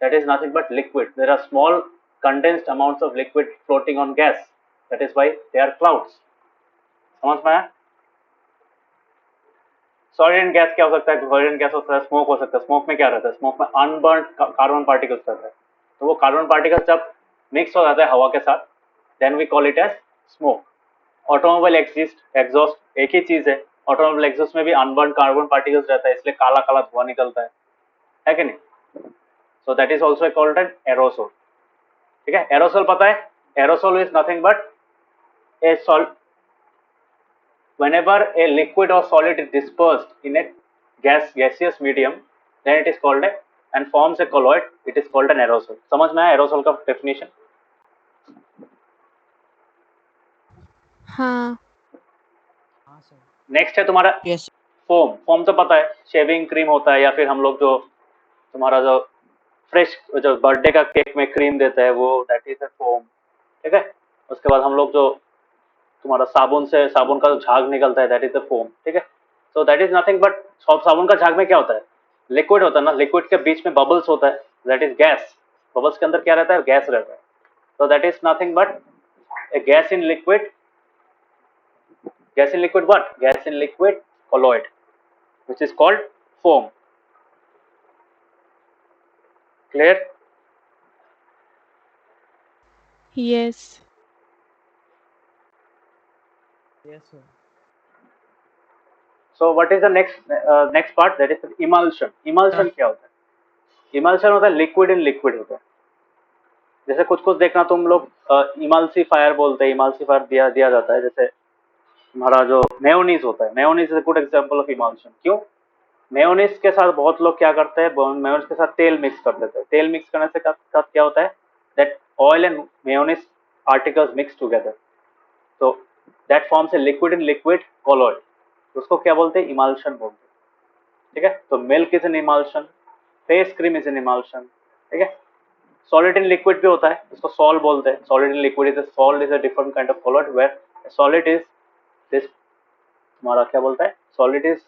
that is nothing but liquid. There are small condensed amounts of liquid floating on gas, that is why they are clouds. समझ में आया? सॉलिड गैस क्या हो सकता है? सॉलिड गैस होता है स्मोक हो सकता है। स्मोक में क्या रहता है? स्मोक में अनबर्न्ड कार्बन पार्टिकल्स रहता है। तो वो कार्बन पार्टिकल्स जब मिक्स हो जाता है हवा के साथ, then we call it as smoke. Automobile exhaust एक ही चीज है, ऑटोमोबाइल एग्जॉस्ट में भी अनबर्न्ड कार्बन पार्टिकल्स रहता है, इसलिए काला काला धुआं निकलता है कि नहीं? सो that is also called an aerosol. ठीक है, एरोसोल पता है? Aerosol is nothing but A salt whenever a liquid or solid is dispersed in a gaseous medium, then it is called a and forms a colloid, it is called an aerosol. समझ में आया aerosol का definition? हाँ हाँ sir. Next है तुम्हारा yes. Foam. Foam तो पता है, शेविंग क्रीम होता है, या फिर हम लोग जो तुम्हारा जो फ्रेश जो बर्थडे का केक में क्रीम देता है वो, दैट इज ए फोम। ठीक है, उसके बाद हम लोग जो तुम्हारा साबुन का जो झाग निकलता है, दैट इज द फोम। ठीक है, सो दैट इज नथिंग बट, साबुन का झाग में क्या होता है? लिक्विड होता है ना, लिक्विड के बीच में बबल्स होता है, दैट इज गैस। बबल्स के अंदर क्या रहता है? गैस रहता है। तो that is nothing but A gas in liquid, what? Gas in liquid colloid, which is called foam. Clear? Yes yes sir. So what is the next part? That is emulsion. Emulsion क्या होता है? Emulsion होता है liquid in liquid होता है। जैसे कुछ देखना तुम लोग, इमल्सीफायर बोलते हैं, इमल्सीफायर दिया जाता है। जैसे हमारा जो मेयोनीज होता है, mayonnaise is a good example of emulsion. क्यों? मेयोनीज के साथ बहुत लोग क्या करते हैं? मेयोनीज के साथ तेल मिक्स कर देते हैं। तेल मिक्स करने से साथ क्या होता है? That oil and mayonnaise particles mix together, तो that forms a liquid in liquid colloid. उसको क्या बोलते हैं? इमल्शन बोलते हैं। ठीक है, तो milk is an emulsion, face cream is an emulsion. ठीक है, सॉलिड इन लिक्विड भी होता है, इसको सॉल बोलते हैं। Solid in liquid is a different kind of colloid where solid is this, हमारा क्या बोलता है? Solid is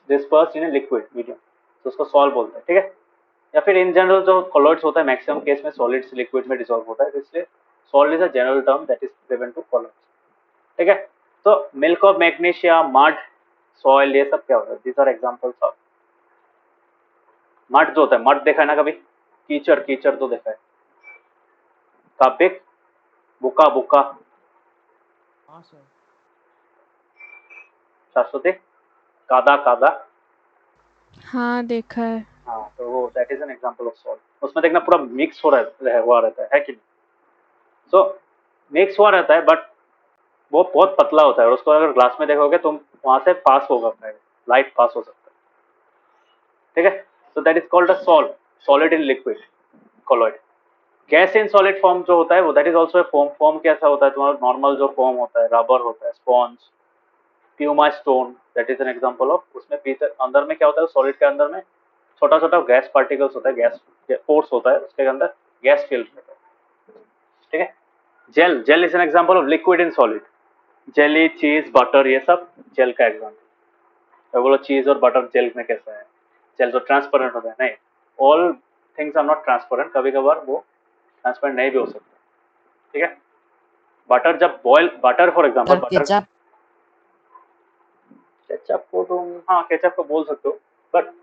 dispersed in a liquid medium, तो उसको सॉल्व बोलते हैं। ठीक है, या फिर इन जनरल जो कॉलॉइड्स होता है मैक्सिमम केस में सॉलिड से लिक्विड में डिसॉल्व होता है, इसलिए salt is a general term that is given to colloids. ठीक है, तो milk of magnesia, mud, soil, ये सब क्या होता है? These are examples of mud. जो होता है मड देखा है ना कभी? कीचड़ तो देखा है। कापिक, बुका बुका, हाँ सर। शाश्वती, कादा कादा। हाँ देखा है। हाँ, तो वो that is an example of salt. उसमें देखना पूरा मिक्स हो हुआ रहता है कि नहीं? सो मिक्स हुआ रहता है, बट वो बहुत पतला होता है, और उसको अगर ग्लास में देखोगे तुम, वहां से पास होगा, लाइट पास हो सकता है। ठीक है, सो that is called a solid in liquid colloid. Gas in solid form जो होता है वो, that is also a foam. Foam कैसा होता है? तुम्हारा नॉर्मल जो फोम होता है, रबर होता है, sponge, Puma stone, that is an example of. उसमें भीतर अंदर में क्या होता है? सॉलिड के अंदर में छोटा छोटा गैस पार्टिकल्स होता है, गैस फोर्स होता है, उसके अंदर गैस फिल्ड रहता है। ठीक है, gel is an example of liquid in solid. Jelly, cheese, butter, ये सब जेल का एग्जांपल। तो बोलो चीज और बटर जेल में कैसा है? जेल तो ट्रांसपेरेंट होता है, नहीं, all things are not transparent, कभी कभार वो ट्रांसपेरेंट नहीं भी हो सकता, ठीक है। बटर जब boil, butter for example, sir butter ketchup ketchup को तुम, हाँ केचप को बोल सकते हो, but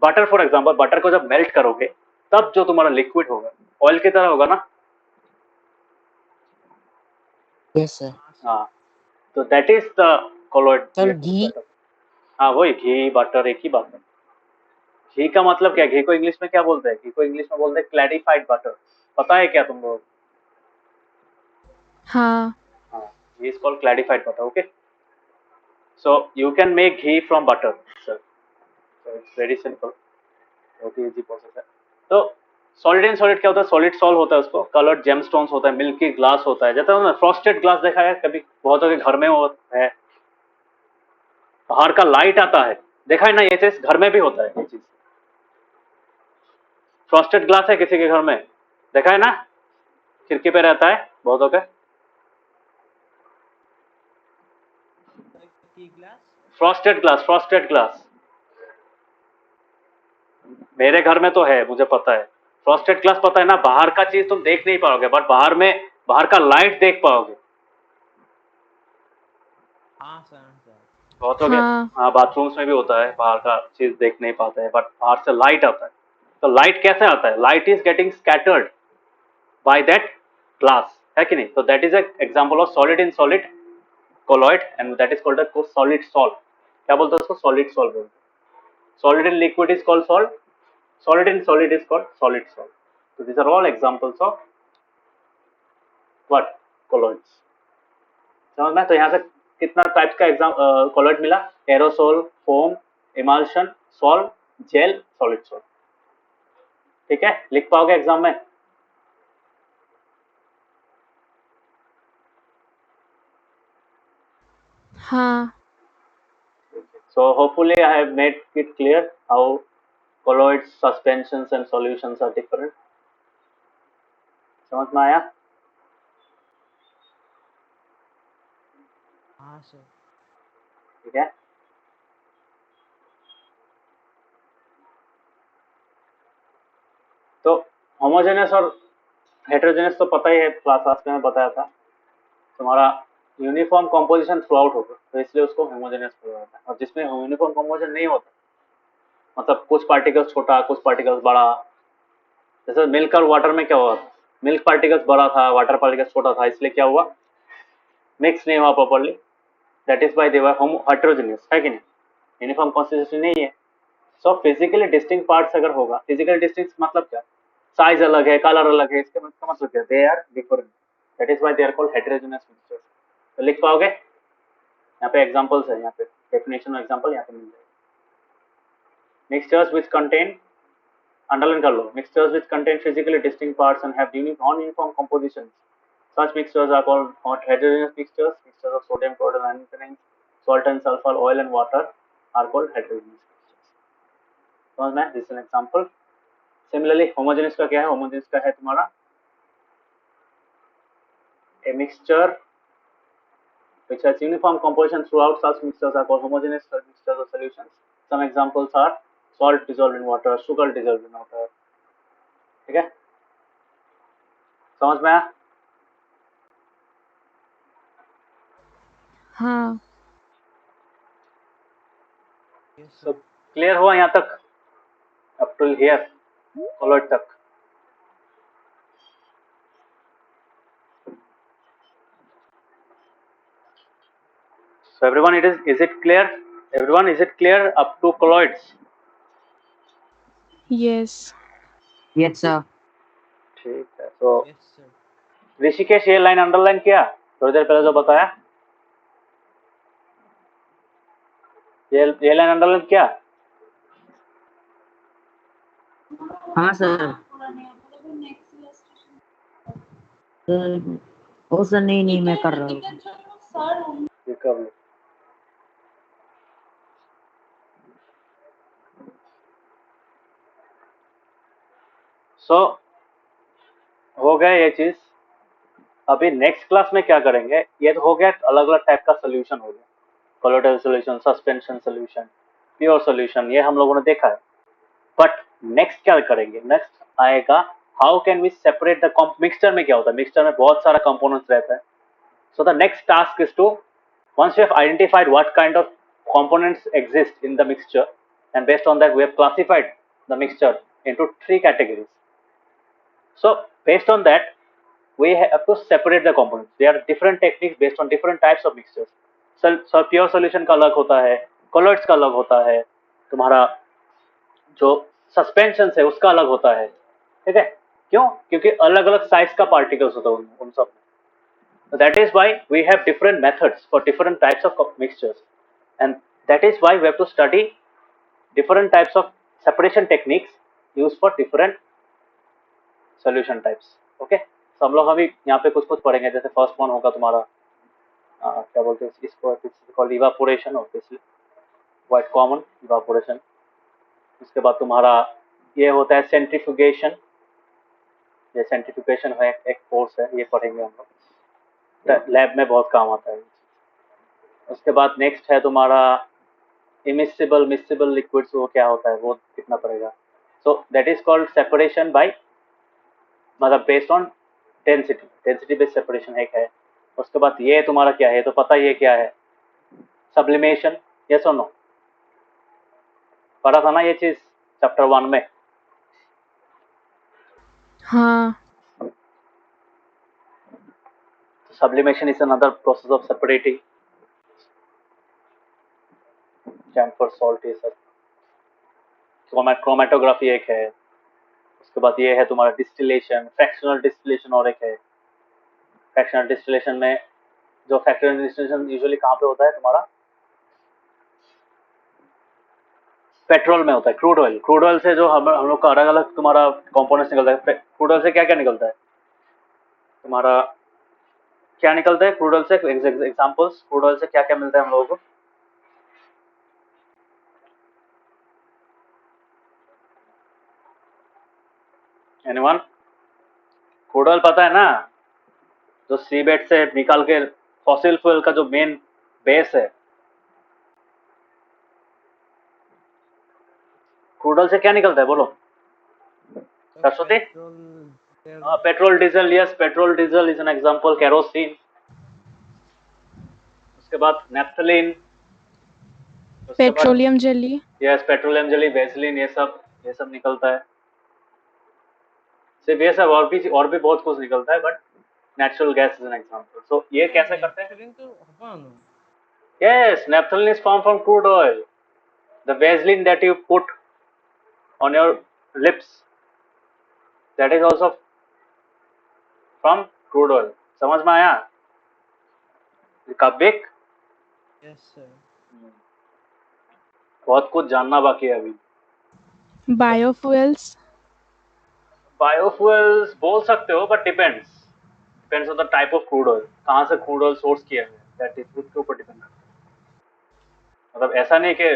butter for example, butter को जब मेल्ट करोगे तब जो तुम्हारा लिक्विड होगा ऑयल की तरह होगा ना, यस सर। हाँ, तो that is the colloid. Sir घी हाँ वही, घी बटर एक ही बात है। घी का मतलब क्या, घी को इंग्लिश में क्या बोलते हैं, घी को इंग्लिश में बोलते हैं क्लैरिफाइड बटर, पता है क्या तुम लोग? हाँ हाँ, ghee is called clarified butter, okay. So you can make ghee from butter sir, so it's very simple, बहुत ही इजी प्रोसेस है। तो सॉलिड एंड सॉलिड क्या होता है, सॉलिड सॉल्व होता है उसको, कलर्ड जेमस्टोन्स होता है, मिल्की ग्लास होता है, जैसे हमने फ्रॉस्टेड ग्लास देखा है कभी, बहुत के घर में होता है, बाहर का लाइट आता है, देखा है ना, ये चीज घर में भी होता है, ये चीज फ्रॉस्टेड ग्लास है किसी के घर में, देखा है ना, खिड़की पे रहता है बहुतों के। फ्रॉस्टेड ग्लास, फ्रॉस्टेड ग्लास मेरे घर में तो है, मुझे पता है। फ्रॉस्टेड ग्लास पता है ना, बाहर का चीज तुम देख नहीं पाओगे, बट बाहर में बाहर का लाइट देख पाओगे। हाँ सर, बहुत हो गया। हाँ हाँ, बाथरूम्स में भी होता है, बाहर का चीज देख नहीं पाते हैं, बट बाहर से लाइट आता है। तो लाइट कैसे आता है, light is getting scattered by that glass, है कि नहीं। तो that is example of solid in solid colloid and that is called a solid salt, क्या बोलते हैं उसको, सॉलिड सॉल्ट बोलते हैं। Solid in liquid is called salt, solid in solid is called solid salt. so these are all examples of what, colloids, समझ में। तो यहाँ से कितना टाइप्स का colloid मिला, aerosol, foam, emulsion, salt, gel, solid salt, ठीक है, लिख पाओगे एग्जाम में। हाँ So hopefully I have made it clear how colloids, suspensions and solutions are different, समझ में आया। हाँ सर। ठीक है, तो होमोजेनस और हेटेरोजेनस तो पता ही है, क्लास में बताया था, तुम्हारा यूनिफॉर्म कंपोजिशन थ्रू आउट होगा, तो इसलिए उसको होमोजेनस बोला जाता है। और जिसमें यूनिफॉर्म कंपोजिशन नहीं होता, मतलब कुछ पार्टिकल्स छोटा, कुछ पार्टिकल्स बड़ा, जैसे मिल्क और वाटर में क्या हुआ था, मिल्क पार्टिकल्स बड़ा था, वाटर पार्टिकल्स छोटा था, इसलिए क्या हुआ, मिक्स नहीं हुआ properly, that is why they were heterogeneous, है कि नहीं, यूनिफॉर्म कंसिस्टेंसी नहीं है। सो फिजिकली डिस्टिंक्ट पार्ट्स अगर होगा, फिजिकली डिस्टिंक्ट मतलब क्या, साइज अलग है, कलर अलग है, इसका मतलब क्या, they are different, that is why they are called heterogeneous mixtures. तो लिख पाओगे, यहाँ पे एग्जांपल्स है, यहाँ पे डेफिनेशन और एग्जांपल यहाँ पे मिल जाएगा। मिक्सचर्स विच कंटेन, अंडरलाइन कर लो, mixtures which contain physically distinct parts and have non-uniform compositions, such mixtures are called heterogeneous mixtures. Mixtures of sodium, chloride and iron, salt and sulfur, oil and water are called heterogeneous mixtures, समझ में, this is an example. Similarly homogeneous का क्या है, homogeneous का है तुम्हारा a mixture which has uniform composition throughout, such mixtures are called homogeneous mixtures or solutions. Some examples are salt dissolved in water, sugar dissolved in water, ठीक है, समझ में आया। हाँ So क्लियर हुआ यहाँ तक, अप टू हियर, कॉलॉइड तक। So everyone, is it clear? Everyone, is it clear up to colloids? Yes yes sir. ठीक है, तो यस सर। ऋषिकेश ये लाइन अंडरलाइन किया थोड़ी देर पहले जो बताया, ये लाइन अंडरलाइन किया। हाँ सर। ओ सर नहीं मैं कर रहा हूँ। ये कर लो। सो हो गया ये चीज। अभी नेक्स्ट क्लास में क्या करेंगे, ये तो हो गया अलग अलग टाइप का सोल्यूशन हो गया, colloidal solution, suspension solution, pure solution, ये हम लोगों ने देखा है। बट नेक्स्ट क्या करेंगे, नेक्स्ट आएगा how can we separate the mixture में क्या होता है, मिक्सचर में बहुत सारा कंपोनेंट्स रहता है. So the next task is to, once we have identified what kind of components exist in the mixture, and based on that we have classified the mixture into 3 categories. So based on that we have to separate the components. There are different techniques based on different types of mixtures. So pure solution का अलग होता है, colloids का अलग होता है, तुम्हारा जो सस्पेंशन है उसका अलग होता है. ठीक है, क्यों? क्योंकि अलग अलग साइज का पार्टिकल्स होता है उन सब. So that is why we have different methods for different types of mixtures, and that is why we have to study different types of separation techniques used for different solution types. Okay, so हम लोग अभी यहाँ पे कुछ कुछ पढ़ेंगे. जैसे first one होगा तुम्हारा क्या बोलते हैं इसको, called evaporation, obviously quite common evaporation. उसके बाद तुम्हारा ये होता है सेंट्रीफ्यूगेशन. ये सेंट्रीफ्यूगेशन है एक कोर्स है, ये पढ़ेंगे हम लोग, लैब में बहुत काम आता है. उसके बाद नेक्स्ट है तुम्हारा इमिसिबल मिसिबल लिक्विड्स, वो क्या होता है वो कितना पड़ेगा. So that is called separation by, मतलब based on density, density based separation एक है. उसके बाद ये तुम्हारा क्या है, तो पता ये क्या है, सब्लिमेशन. यस और नो, पढ़ा था ना ये चीज चैप्टर 1 में. हाँ. Sublimation is another process of separating camphor salt. ये सब क्रोमेटोग्राफी एक है. उसके बाद ये है तुम्हारा डिस्टिलेशन, फ्रैक्शनल डिस्टिलेशन और एक है. फ्रैक्शनल डिस्टिलेशन में जो फ्रैक्शनल डिस्टिलेशन यूजुअली कहाँ पे होता है तुम्हारा, पेट्रोल में होता है. क्रूड ऑयल, क्रूड ऑयल से जो हम लोग का अलग अलग तुम्हारा कंपोनेंट्स निकलता है. क्रूड ऑयल से क्या क्या निकलता है तुम्हारा, क्या निकलता है क्रूड ऑयल से, एग्जांपल्स क्रूड ऑयल से क्या क्या मिलता है हम लोगों को. एनीवन, क्रूड ऑयल पता है ना, जो सी बेड से निकाल के फॉसिल फ्यूल का जो मेन बेस है. क्रूड ऑयल से क्या निकलता है बोलो Saraswati. Petrol diesel. Yes, petrol diesel is an example. Kerosene. उसके बाद naphthalene. Petroleum jelly. Yes, petroleum jelly, Vaseline, ये सब निकलता है. सिर्फ ये सब, और भी बहुत कुछ निकलता है, but natural gas is an example. So ये कैसे करते हैं. Yes, naphthalene is form from crude oil. The vaseline that you put on your lips, that is also from crude oil. समझ में आया काबिक. Yes sir. बहुत कुछ जानना बाकी है अभी. बायोफ्यूल्स. बायोफ्यूल्स बोल सकते हो, but depends on the type of crude oil, कहाँ से क्रूड ऑयल सोर्स किया है, दैट इज उसके ऊपर डिपेंड करता है. मतलब ऐसा नहीं कि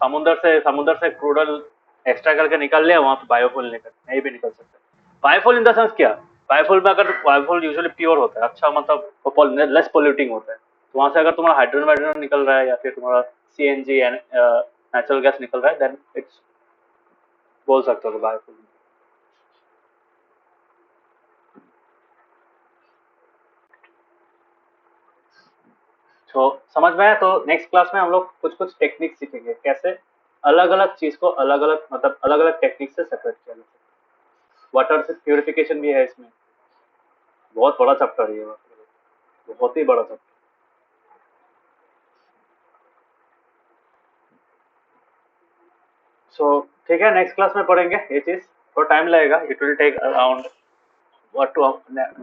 समुद्र से क्रूड ऑयल एक्स्ट्रा करके निकल लिया, वहाँ पे बायोफ्यूल नहीं भी निकल सकता. बायोफ्यूल इन द सेंस क्या, बायोफ्यूल में अगर बायोफ्यूल यूजुअली प्योर होता है, अच्छा मतलब लेस पोल्यूटिंग होता है, तो वहाँ से अगर तुम्हारा हाइड्रोजन निकल रहा है या फिर तुम्हारा CNG नेचुरल गैस निकल रहा है, देन इट्स बोल सकते हो बायोफ्यूल. तो समझ में आया. तो नेक्स्ट क्लास में हम लोग कुछ कुछ टेक्निक सीखेंगे, कैसे अलग अलग चीज को अलग अलग मतलब अलग अलग टेक्निक से सेपरेट किया जा सकता है. वाटर से प्यूरिफिकेशन भी है इसमें. बहुत बड़ा चैप्टर है ये, बहुत ही बड़ा चैप्टर. सो ठीक है, नेक्स्ट क्लास में पढ़ेंगे ये चीज. थोड़ा टाइम लगेगा, it will take around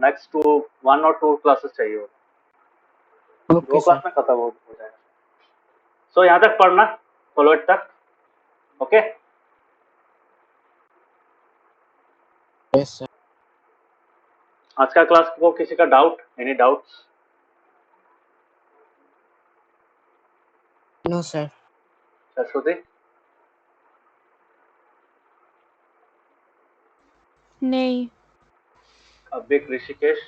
next 1 और 2 क्लासेस चाहिए. 2 क्लास में खत्म हो जाएगा. सो यहाँ तक पढ़ना, कोलोइड तक. ओके. Yes sir. आज का क्लास को किसी का doubt, any doubts? No sir. Saraswati. नहीं. अभिक, ऋषिकेश.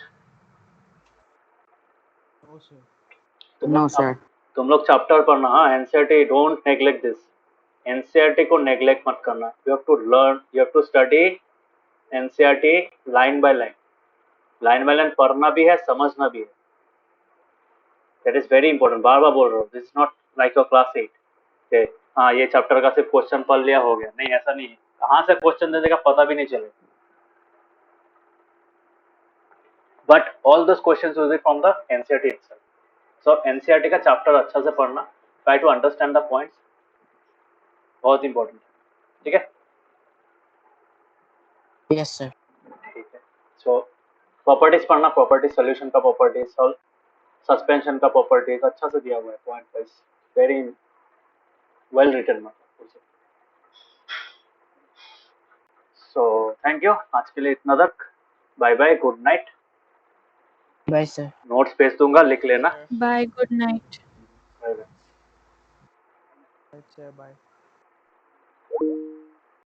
No sir. तुम लोग चैप्टर पढ़ना. हाँ, NCERT, don't neglect this. NCERT को नेग्लेक्ट मत करना. You have to learn, you have to study NCERT line by line पढ़ना भी है, समझना भी है. That is very important. बार बार बोल रहा हूँ, this is not like your class 8. हाँ, ये चैप्टर का सिर्फ क्वेश्चन पढ़ लिया हो गया. नहीं, ऐसा नहीं है. कहाँ से क्वेश्चन दे देगा पता भी नहीं चलेगा. But all those questions will be from the NCERT itself. So NCERT का चैप्टर अच्छा से पढ़ना, try to understand the points, बहुत इंपॉर्टेंट. ठीक है. Yes sir. ठीक है. सो प्रॉपर्टीज पढ़ना, प्रॉपर्टी सोल्यूशन का प्रॉपर्टीज और सस्पेंशन का प्रॉपर्टीज अच्छा से दिया हुआ है, point wise, very well written. मतलब सो थैंक यू, आज के लिए इतना तक. Bye bye, good night. Bye sir. Notes भेज दूंगा, लिख लेना. Bye, good night. Bye bye. अच्छा बाय.